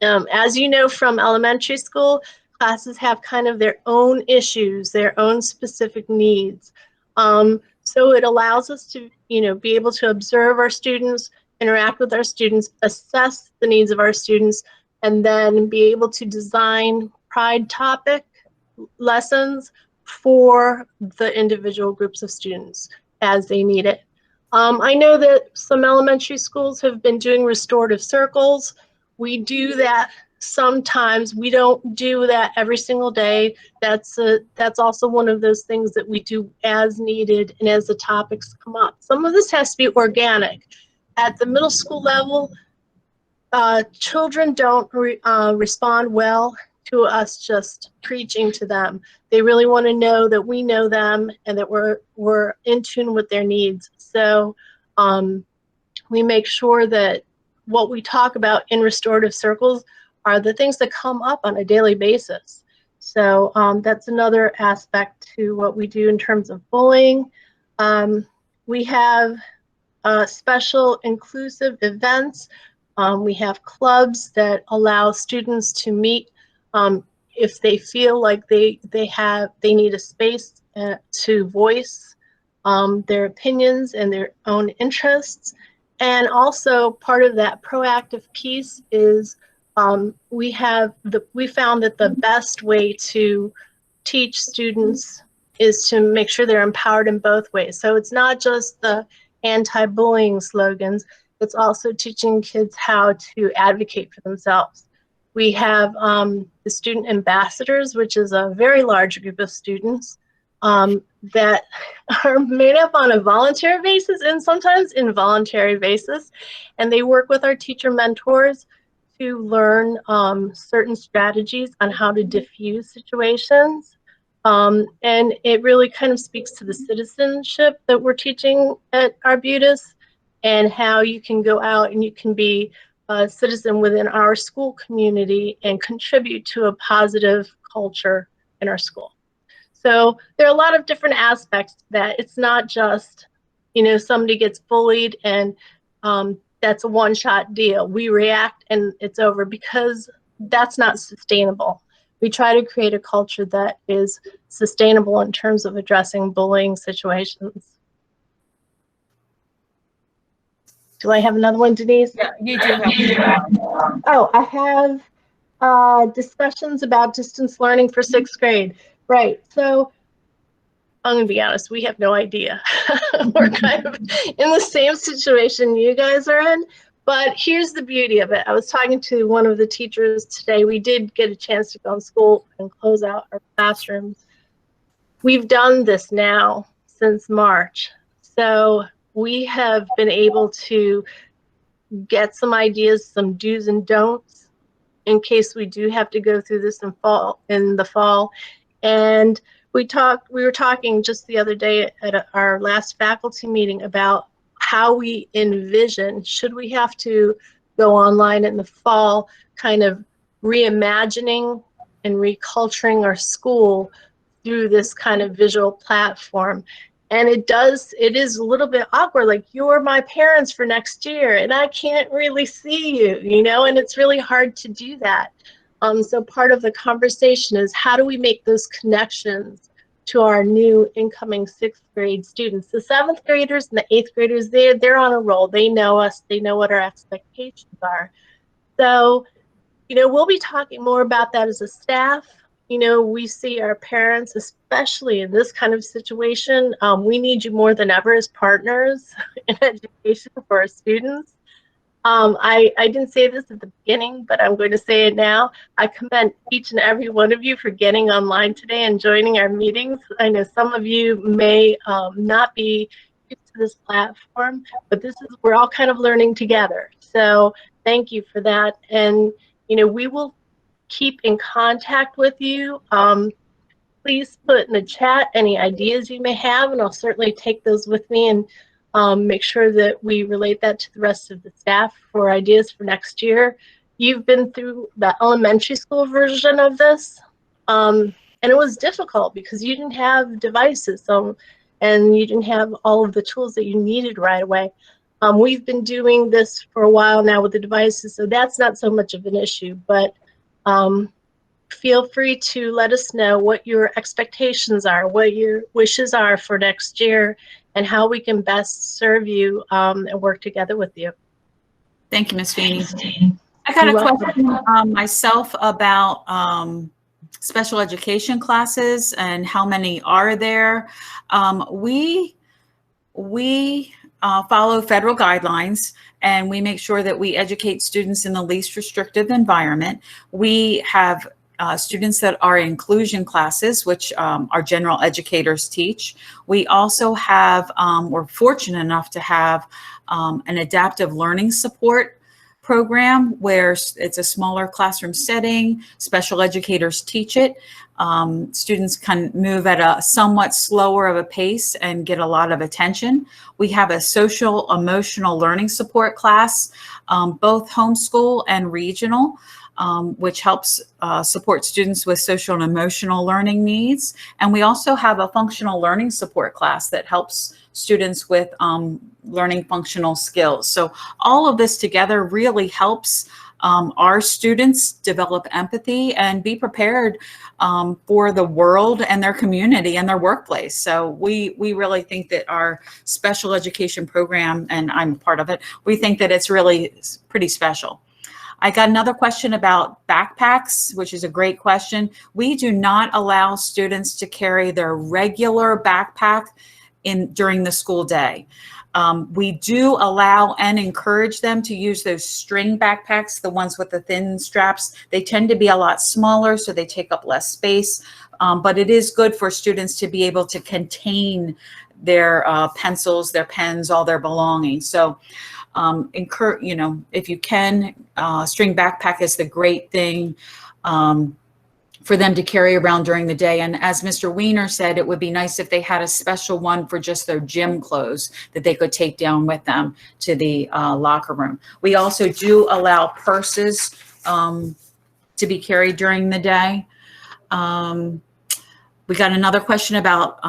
Speaker 1: As you know from elementary school, classes have kind of their own issues, their own specific needs. So it allows us to, be able to observe our students, interact with our students, assess the needs of our students, and then be able to design pride topic lessons for the individual groups of students as they need it. I know that some elementary schools have been doing restorative circles. We do that sometimes. We don't do that every single day. That's also one of those things that we do as needed and as the topics come up. Some of this has to be organic. At the middle school level, children don't respond well to us just preaching to them. They really want to know that we know them and that we're in tune with their needs. So we make sure that what we talk about in restorative circles are the things that come up on a daily basis. So that's another aspect to what we do in terms of bullying. We have special inclusive events. We have clubs that allow students to meet if they feel like they need a space to voice their opinions and their own interests. And also part of that proactive piece is we found that the best way to teach students is to make sure they're empowered in both ways. So it's not just the anti-bullying slogans, it's also teaching kids how to advocate for themselves. We have the student ambassadors, which is a very large group of students that are made up on a voluntary basis and sometimes involuntary basis. And they work with our teacher mentors to learn certain strategies on how to diffuse situations. And it really kind of speaks to the citizenship that we're teaching at Arbutus and how you can go out and you can be a citizen within our school community and contribute to a positive culture in our school. So there are a lot of different aspects to that. It's not just, somebody gets bullied and that's a one-shot deal. We react and it's over, because that's not sustainable. We try to create a culture that is sustainable in terms of addressing bullying situations. Do I have another one, Denise?
Speaker 2: Yeah, you do have.
Speaker 1: Oh, I have discussions about distance learning for 6th grade. Right. So I'm going to be honest, we have no idea. We're kind of in the same situation you guys are in. But here's the beauty of it. I was talking to one of the teachers today. We did get a chance to go in school and close out our classrooms. We've done this now since March. So we have been able to get some ideas, some do's and don'ts in case we do have to go through this in the fall. And we were talking just the other day at our last faculty meeting about how we envision, should we have to go online in the fall, kind of reimagining and reculturing our school through this kind of visual platform. And it is a little bit awkward, like you're my parents for next year and I can't really see you, and it's really hard to do that. So part of the conversation is how do we make those connections to our new incoming 6th grade students. The 7th graders and the 8th graders, they're on a roll. They know us. They know what our expectations are. So, we'll be talking more about that as a staff. We see our parents, especially in this kind of situation, we need you more than ever as partners in education for our students. I didn't say this at the beginning, but I'm going to say it now. I commend each and every one of you for getting online today and joining our meetings. I know some of you may not be used to this platform, but we're all kind of learning together. So thank you for that. And, we will keep in contact with you. Please put in the chat any ideas you may have, and I'll certainly take those with me and make sure that we relate that to the rest of the staff for ideas for next year. You've been through the elementary school version of this, and it was difficult because you didn't have devices, and you didn't have all of the tools that you needed right away. We've been doing this for a while now with the devices, so that's not so much of an issue, but feel free to let us know what your expectations are, what your wishes are for next year, and how we can best serve you and work together with you.
Speaker 2: Thank you, Ms. Feeney. I got a question myself about special education classes and how many are there. We follow federal guidelines, and we make sure that we educate students in the least restrictive environment. We have students that are inclusion classes, which our general educators teach. We also have, we're fortunate enough to have an adaptive learning support program where it's a smaller classroom setting, special educators teach it. Students can move at a somewhat slower of a pace and get a lot of attention. We have a social emotional learning support class, both homeschool and regional, which helps support students with social and emotional learning needs. And we also have a functional learning support class that helps students with learning functional skills. So all of this together really helps our students develop empathy and be prepared for the world and their community and their workplace. So we really think that our special education program, and I'm part of it, we think that it's really pretty special. I got another question about backpacks, which is a great question. We do not allow students to carry their regular backpack during the school day. We do allow and encourage them to use those string backpacks, the ones with the thin straps. They tend to be a lot smaller, so they take up less space, but it is good for students to be able to contain their pencils, their pens, all their belongings. So if you can, string backpack is the great thing for them to carry around during the day. And as Mr. Weiner said, it would be nice if they had a special one for just their gym clothes that they could take down with them to the locker room. We also do allow purses to be carried during the day. We got another question about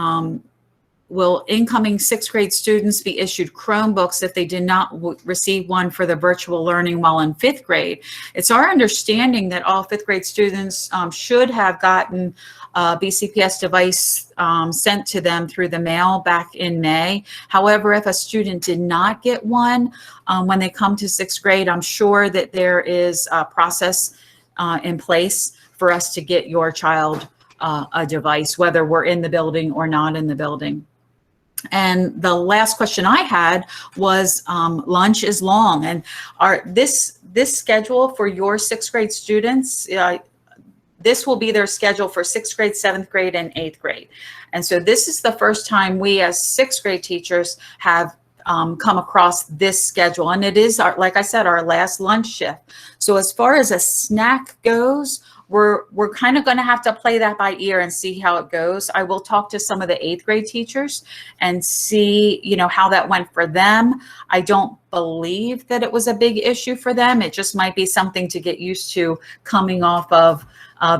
Speaker 2: will incoming 6th grade students be issued Chromebooks if they did not receive one for the virtual learning while in 5th grade? It's our understanding that all 5th grade students should have gotten a BCPS device sent to them through the mail back in May. However, if a student did not get one when they come to 6th grade, I'm sure that there is a process in place for us to get your child a device, whether we're in the building or not in the building. And the last question I had was lunch is long, and this schedule for your 6th grade students, this will be their schedule for 6th grade, 7th grade, and 8th grade. And so this is the first time we as 6th grade teachers have come across this schedule, and it is like I said, our last lunch shift. So as far as a snack goes, we're kind of going to have to play that by ear and see how it goes. I will talk to some of the 8th grade teachers and see, how that went for them. I don't believe that it was a big issue for them. It just might be something to get used to coming off of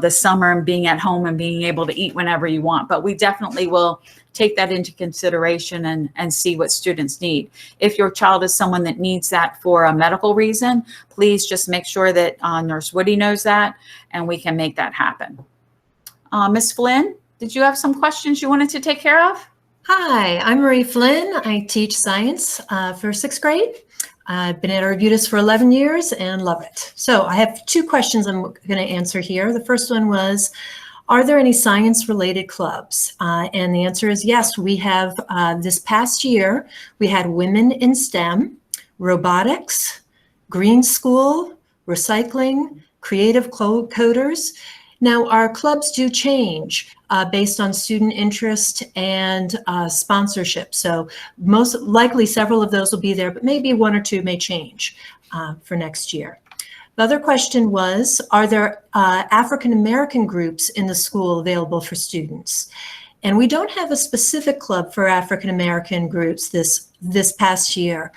Speaker 2: the summer and being at home and being able to eat whenever you want. But we definitely will take that into consideration and see what students need. If your child is someone that needs that for a medical reason, please just make sure that Nurse Woody knows that and we can make that happen. Ms. Flynn, did you have some questions you wanted to take care of?
Speaker 8: Hi, I'm Marie Flynn. I teach science for 6th grade. I've been at Arbutus for 11 years and love it. So I have 2 questions I'm going to answer here. The first one was, are there any science-related clubs? And the answer is yes. We have, this past year, we had Women in STEM, Robotics, Green School, Recycling, Creative Coders, Now, our clubs do change based on student interest and sponsorship. So most likely several of those will be there, but maybe one or two may change for next year. The other question was, are there African American groups in the school available for students? And we don't have a specific club for African American groups this past year.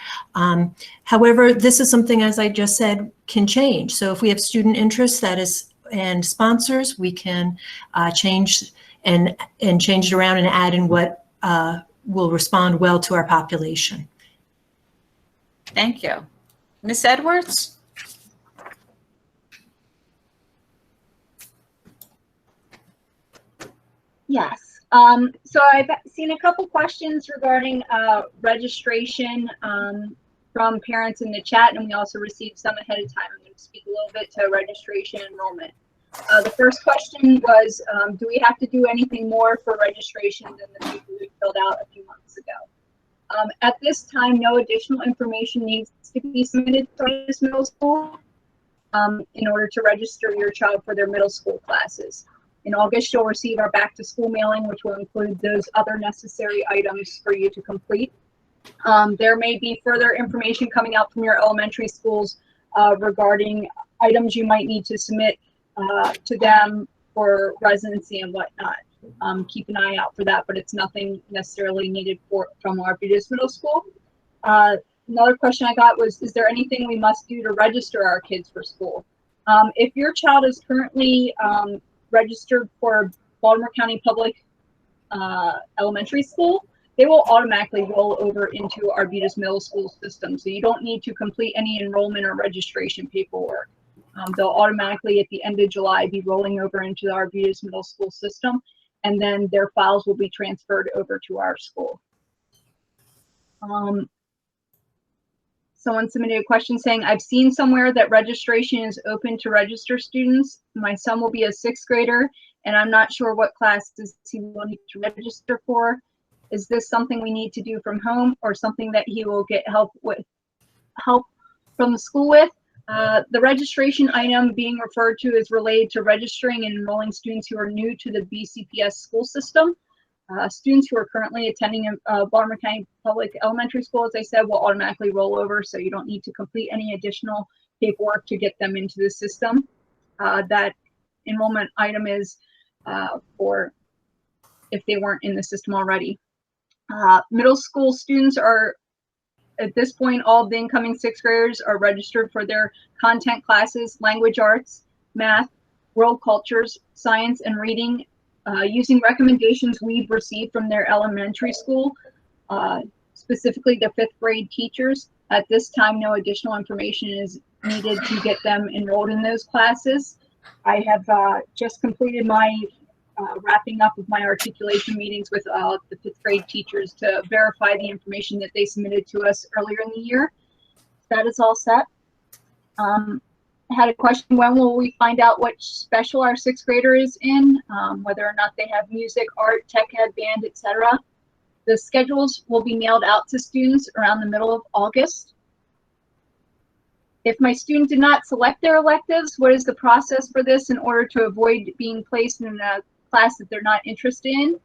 Speaker 8: However, this is something, as I just said, can change. So if we have student interest and sponsors, we can change and change it around and add in what will respond well to our population.
Speaker 2: Thank you. Ms. Edwards?
Speaker 4: Yes. So I've seen a couple questions regarding registration from parents in the chat, and we also received some ahead of time. I'm going to speak a little bit to registration enrollment. The first question was, do we have to do anything more for registration than the people we filled out a few months ago? At this time, no additional information needs to be submitted to Arbutus Middle School in order to register your child for their middle school classes. In August, you'll receive our back to school mailing, which will include those other necessary items for you to complete. There may be further information coming out from your elementary schools regarding items you might need to submit to them for residency and whatnot. Keep an eye out for that, but it's nothing necessarily needed from Arbutus Middle School. Another question I got was, is there anything we must do to register our kids for school? If your child is currently registered for Baltimore County Public Elementary School, they will automatically roll over into Arbutus Middle School system. So you don't need to complete any enrollment or registration paperwork. They'll automatically at the end of July be rolling over into the Arbutus Middle School system, and then their files will be transferred over to our school. Someone submitted a question saying, I've seen somewhere that registration is open to register students. My son will be a 6th grader, and I'm not sure what classes he will need to register for. Is this something we need to do from home, or something that he will get help from the school with? The registration item being referred to is related to registering and enrolling students who are new to the BCPS school system. Students who are currently attending Baltimore County Public Elementary School, as I said, will automatically roll over, so you don't need to complete any additional paperwork to get them into the system. That enrollment item is for if they weren't in the system already. Middle school students are, at this point, all of the incoming 6th graders are registered for their content classes, language arts, math, world cultures, science, and reading, using recommendations we've received from their elementary school, specifically the 5th grade teachers. At this time, no additional information is needed to get them enrolled in those classes. I have just completed my wrapping up of my articulation meetings with the 5th grade teachers to verify the information that they submitted to us earlier in the year. That is all set. I had a question, when will we find out what special our 6th grader is in, whether or not they have music, art, tech ed, band, etc. The schedules will be mailed out to students around the middle of August. If my student did not select their electives, what is the process for this in order to avoid being placed in a class that they're not interested in?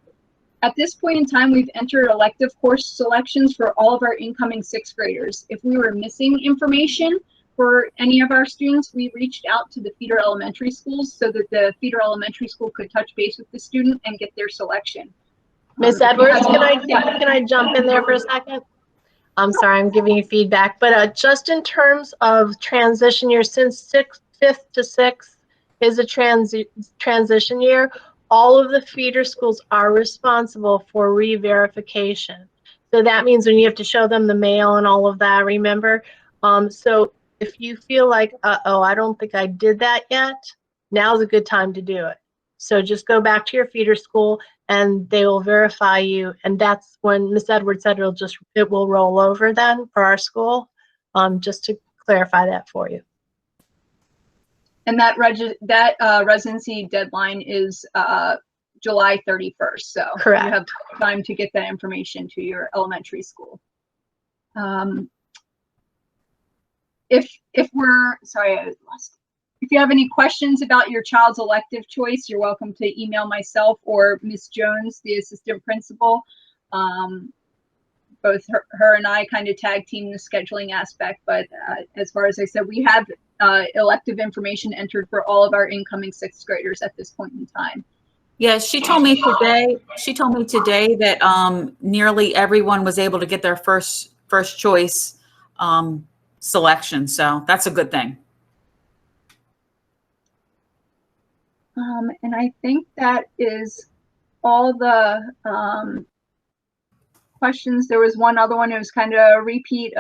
Speaker 4: At this point in time, we've entered elective course selections for all of our incoming 6th graders. If we were missing information for any of our students, we reached out to the feeder elementary schools so that the feeder elementary school could touch base with the student and get their selection.
Speaker 1: Ms. Edwards, can I jump in there for a second? I'm sorry, I'm giving you feedback, but just in terms of transition year, since 5th to 6th is a transition year, all of the feeder schools are responsible for re-verification. So that means when you have to show them the mail and all of that, remember? So if you feel like, uh-oh, I don't think I did that yet, now's a good time to do it. So just go back to your feeder school and they will verify you. And that's when Ms. Edwards said it will roll over then for our school, just to clarify that for you.
Speaker 4: And that residency deadline is July 31st. So
Speaker 1: correct.
Speaker 4: You have time to get that information to your elementary school. If we're, sorry, I lost. If you have any questions about your child's elective choice, you're welcome to email myself or Ms. Jones, the assistant principal. Both her and I kind of tag team the scheduling aspect, but as far as I said, we have elective information entered for all of our incoming 6th graders at this point in time.
Speaker 2: Yeah, she told me today that nearly everyone was able to get their first choice selection. So that's a good thing.
Speaker 4: And I think that is all the questions. There was one other one. It was kind of a repeat.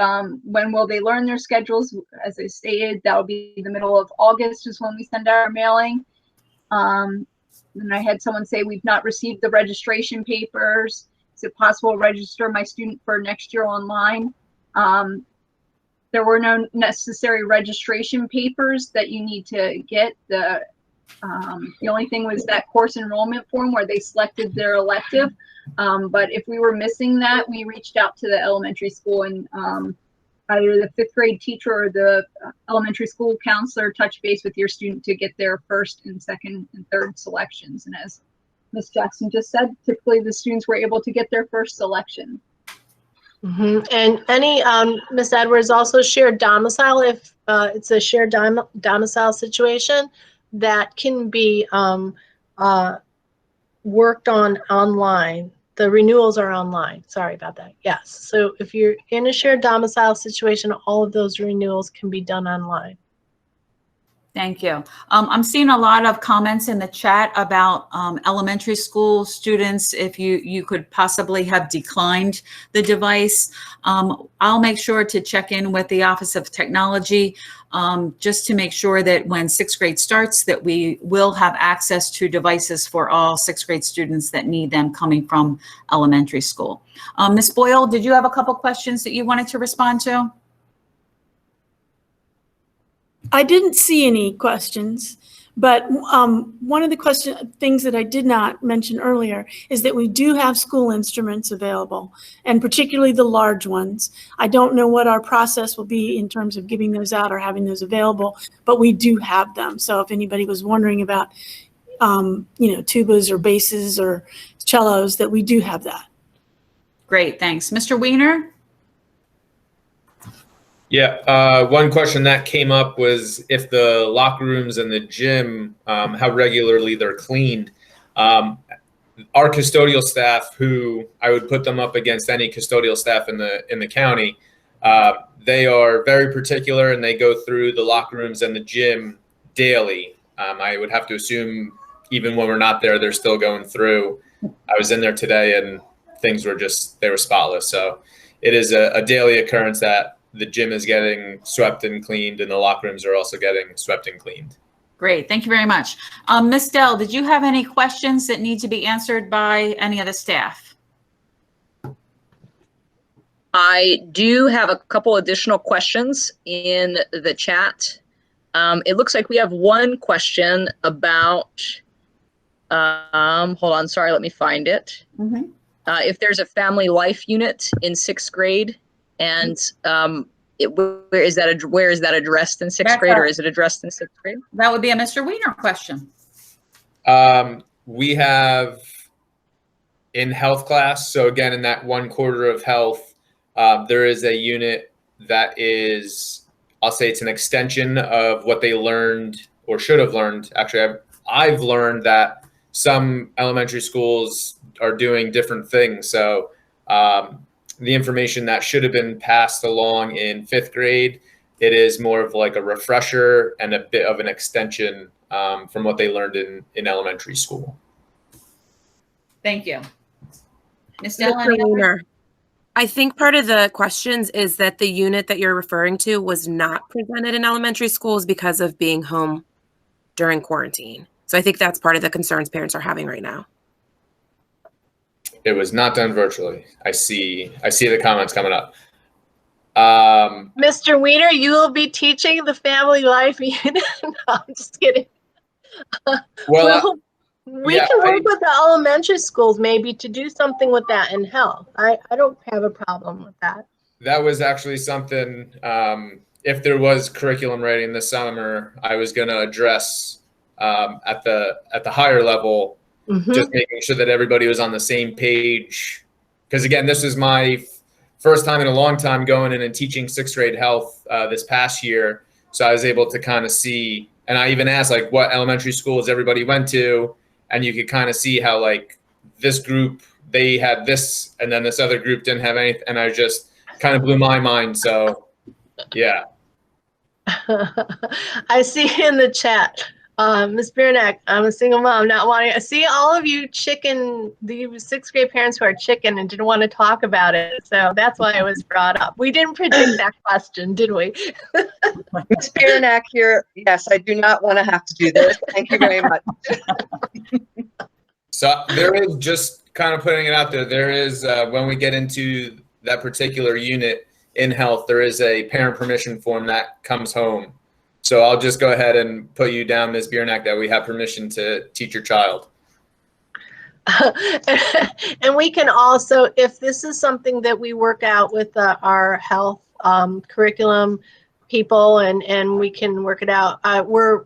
Speaker 4: When will they learn their schedules? As I stated, that'll be the middle of August is when we send our mailing. And I had someone say we've not received the registration papers. Is it possible to register my student for next year online? There were no necessary registration papers that you need to get. The only thing was that course enrollment form where they selected their elective. But if we were missing that, we reached out to the elementary school, and either the 5th grade teacher or the elementary school counselor touch base with your student to get their first and second and third selections. And as Ms. Jackson just said, typically the students were able to get their first selection.
Speaker 1: Mm-hmm. And any, Ms. Edwards, also shared domicile, if it's a shared domicile situation, that can be worked on online. The renewals are online. Sorry about that. Yes. So if you're in a shared domicile situation, all of those renewals can be done online.
Speaker 2: Thank you. I'm seeing a lot of comments in the chat about elementary school students, if you could possibly have declined the device. I'll make sure to check in with the Office of Technology just to make sure that when 6th grade starts that we will have access to devices for all 6th grade students that need them coming from elementary school. Ms. Boyle, did you have a couple questions that you wanted to respond to?
Speaker 7: I didn't see any questions, but one of the things that I did not mention earlier is that we do have school instruments available, and particularly the large ones. I don't know what our process will be in terms of giving those out or having those available, but we do have them. So if anybody was wondering about, tubas or basses or cellos, that we do have that.
Speaker 2: Great, thanks. Mr. Weiner?
Speaker 6: Yeah, one question that came up was if the locker rooms and the gym, how regularly they're cleaned. Our custodial staff, who I would put them up against any custodial staff in the county, they are very particular and they go through the locker rooms and the gym daily. I would have to assume even when we're not there, they're still going through. I was in there today and things were they were spotless. So it is a daily occurrence that the gym is getting swept and cleaned, and the locker rooms are also getting swept and cleaned.
Speaker 2: Great, thank you very much. Ms. Dell, did you have any questions that need to be answered by any of the staff?
Speaker 9: I do have a couple additional questions in the chat. It looks like we have one question about, hold on, sorry, let me find it.
Speaker 2: Mm-hmm.
Speaker 9: If there's a family life unit in 6th grade, and where is that addressed in 6th grade, or is it addressed in 6th grade?
Speaker 2: That would be a Mr. Weiner question.
Speaker 6: We have in health class, so again, in that 1/4 of health, there is a unit that is, I'll say it's an extension of what they learned or should have learned. Actually, I've learned that some elementary schools are doing different things. So the information that should have been passed along in 5th grade, it is more of like a refresher and a bit of an extension from what they learned in elementary school.
Speaker 2: Thank you. Ms.
Speaker 10: Dell, I think part of the questions is that the unit that you're referring to was not presented in elementary schools because of being home during quarantine. So I think that's part of the concerns parents are having right now.
Speaker 6: It was not done virtually. I see the comments coming up.
Speaker 1: Mr. Weiner, you will be teaching the family life unit. No, I'm just kidding.
Speaker 6: Well,
Speaker 1: we can work with the elementary schools maybe to do something with that in health. I don't have a problem with that.
Speaker 6: That was actually something, if there was curriculum writing this summer, I was going to address at the higher level, just making sure that everybody was on the same page. Because again, this is my first time in a long time going in and teaching sixth grade health this past year. So I was able to kind of see, and I even asked like what elementary schools everybody went to, and you could kind of see how like this group, they had this, and then this other group didn't have anything, and I just kind of blew my mind. So yeah.
Speaker 1: I see in the chat, Ms. Biernack, I'm a single mom, not wanting. I see all of you the sixth grade parents who are chicken and didn't want to talk about it. So that's why it was brought up. We didn't predict that question, did we?
Speaker 11: Ms. Biernack here. Yes, I do not want to have to do this. Thank you very much.
Speaker 6: So there is, just kind of putting it out there, there is, when we get into that particular unit in health, there is a parent permission form that comes home. So I'll just go ahead and put you down, Ms. Biernack, that we have permission to teach your child.
Speaker 1: And we can also, if this is something that we work out with our health curriculum people, and we can work it out, we're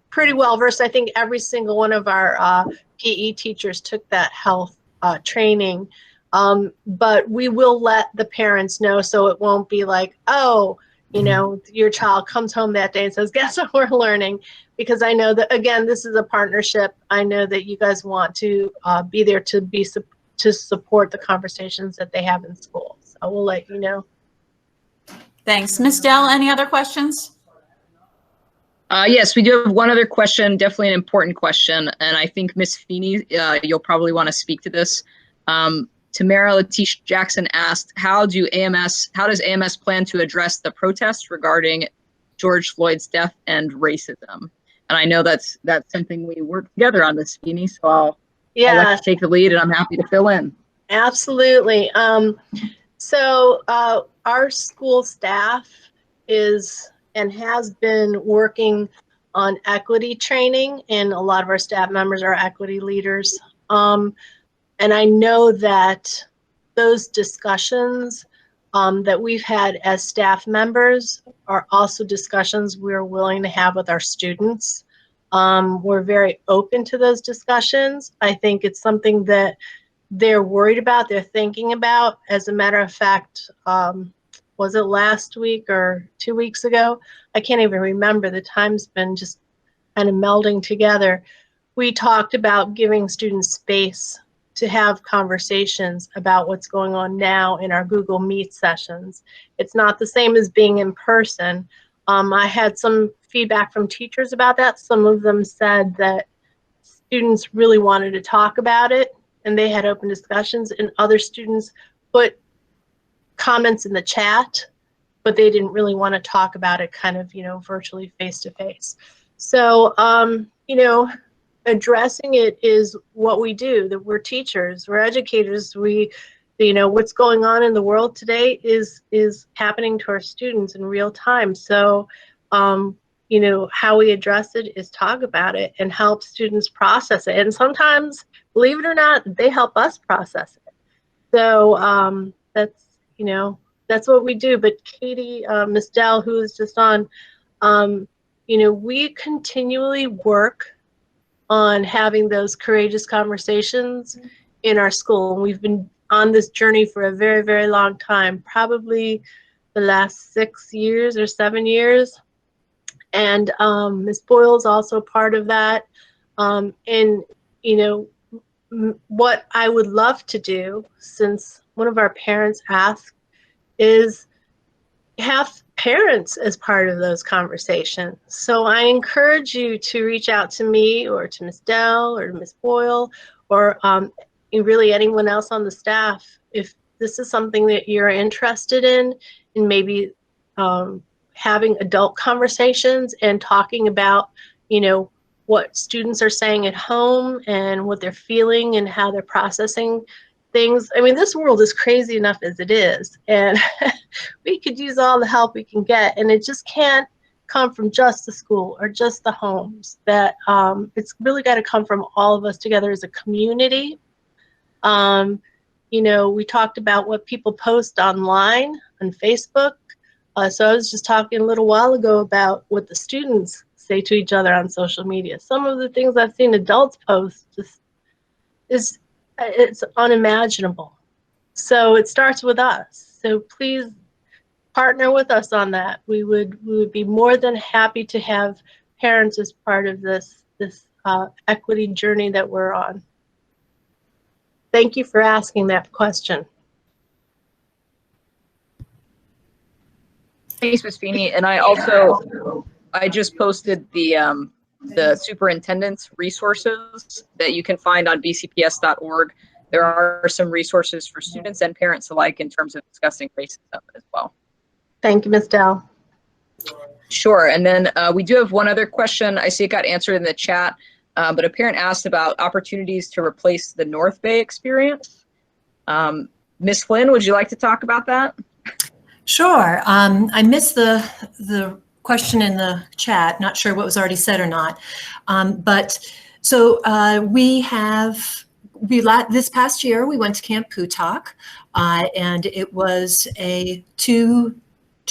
Speaker 1: pretty well versed. I think every single one of our PE teachers took that health training, but we will let the parents know, so it won't be like, oh, you know, your child comes home that day and says, guess what we're learning? Because I know that, again, this is a partnership. I know that you guys want to be there to support the conversations that they have in school. So we'll let you know.
Speaker 2: Thanks. Ms. Dell, any other questions?
Speaker 9: Yes, we do have one other question, definitely an important question. And I think Ms. Feeney, you'll probably want to speak to this. Tamara Latish Jackson asked, how does AMS plan to address the protests regarding George Floyd's death and racism? And I know that's something we work together on, Ms. Feeney, so I'll let you take the lead, and I'm happy to fill in.
Speaker 1: Absolutely. So our school staff is and has been working on equity training, and a lot of our staff members are equity leaders. And I know that those discussions that we've had as staff members are also discussions we're willing to have with our students. We're very open to those discussions. I think it's something that they're worried about, they're thinking about. As a matter of fact, was it last week or 2 weeks ago? I can't even remember. The time's been just kind of melding together. We talked about giving students space to have conversations about what's going on now in our Google Meet sessions. It's not the same as being in person. I had some feedback from teachers about that. Some of them said that students really wanted to talk about it and they had open discussions, and other students put comments in the chat, but they didn't really want to talk about it kind of, virtually face to face. So, addressing it is what we do, that we're teachers, we're educators. What's going on in the world today is happening to our students in real time. So, how we address it is talk about it and help students process it. And sometimes, believe it or not, they help us process it. So that's what we do. But Katie, Ms. Dell, who is just on, we continually work on having those courageous conversations in our school. And we've been on this journey for a very, very long time, probably the last 6 years or 7 years. And Ms. Boyle's also part of that. What I would love to do, since one of our parents asked, is have parents as part of those conversations. So I encourage you to reach out to me or to Ms. Dell or to Ms. Boyle or really anyone else on the staff if this is something that you're interested in maybe having adult conversations and talking about, what students are saying at home and what they're feeling and how they're processing things. I mean, this world is crazy enough as it is, and we could use all the help we can get, and it just can't come from just the school or just the homes. That it's really got to come from all of us together as a community. We talked about what people post online on Facebook. So I was just talking a little while ago about what the students say to each other on social media. Some of the things I've seen adults post just it's unimaginable. So it starts with us. So please partner with us on that. We would be more than happy to have parents as part of this equity journey that we're on. Thank you for asking that question.
Speaker 9: Thanks, Ms. Feeney. And I just posted the superintendent's resources that you can find on bcps.org. There are some resources for students and parents alike in terms of discussing racism as well.
Speaker 1: Thank you, Ms. Dell.
Speaker 9: Sure. And then we do have one other question. I see it got answered in the chat, but a parent asked about opportunities to replace the North Bay experience. Ms. Flynn, would you like to talk about that?
Speaker 8: Sure. I missed the question in the chat. Not sure what was already said or not. But so this past year we went to Camp Putak, and it was a two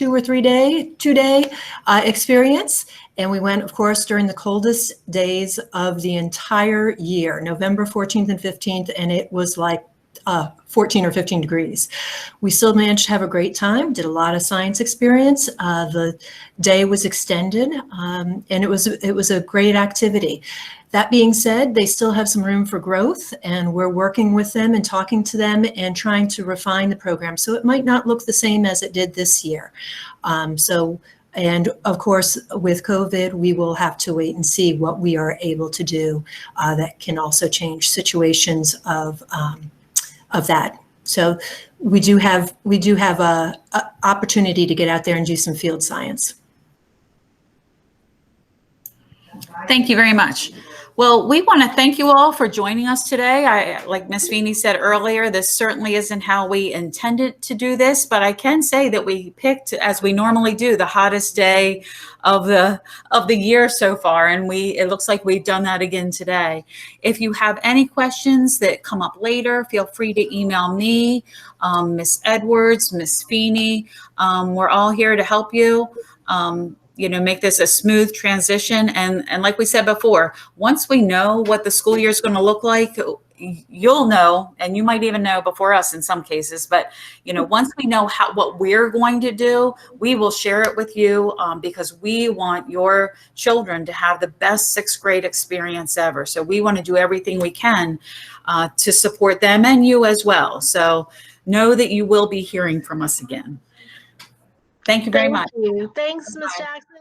Speaker 8: or 3 day experience. And we went, of course, during the coldest days of the entire year, November 14th and 15th, and it was like 14 or 15 degrees. We still managed to have a great time, did a lot of science experience. The day was extended, and it was a great activity. That being said, they still have some room for growth, and we're working with them and talking to them and trying to refine the program. So it might not look the same as it did this year. And of course, with COVID, we will have to wait and see what we are able to do that can also change situations of that. So we do have a opportunity to get out there and do some field science.
Speaker 2: Thank you very much. Well, we want to thank you all for joining us today. Like Ms. Feeney said earlier, this certainly isn't how we intended to do this, but I can say that we picked, as we normally do, the hottest day of the year so far, and it looks like we've done that again today. If you have any questions that come up later, feel free to email me, Ms. Edwards, Ms. Feeney. We're all here to help you. Make this a smooth transition. And like we said before, once we know what the school year is going to look like, you'll know, and you might even know before us in some cases, but once we know what we're going to do, we will share it with you because we want your children to have the best 6th grade experience ever. So we want to do everything we can to support them and you as well. So know that you will be hearing from us again. Thank you very much.
Speaker 1: Thanks, Ms. Jackson.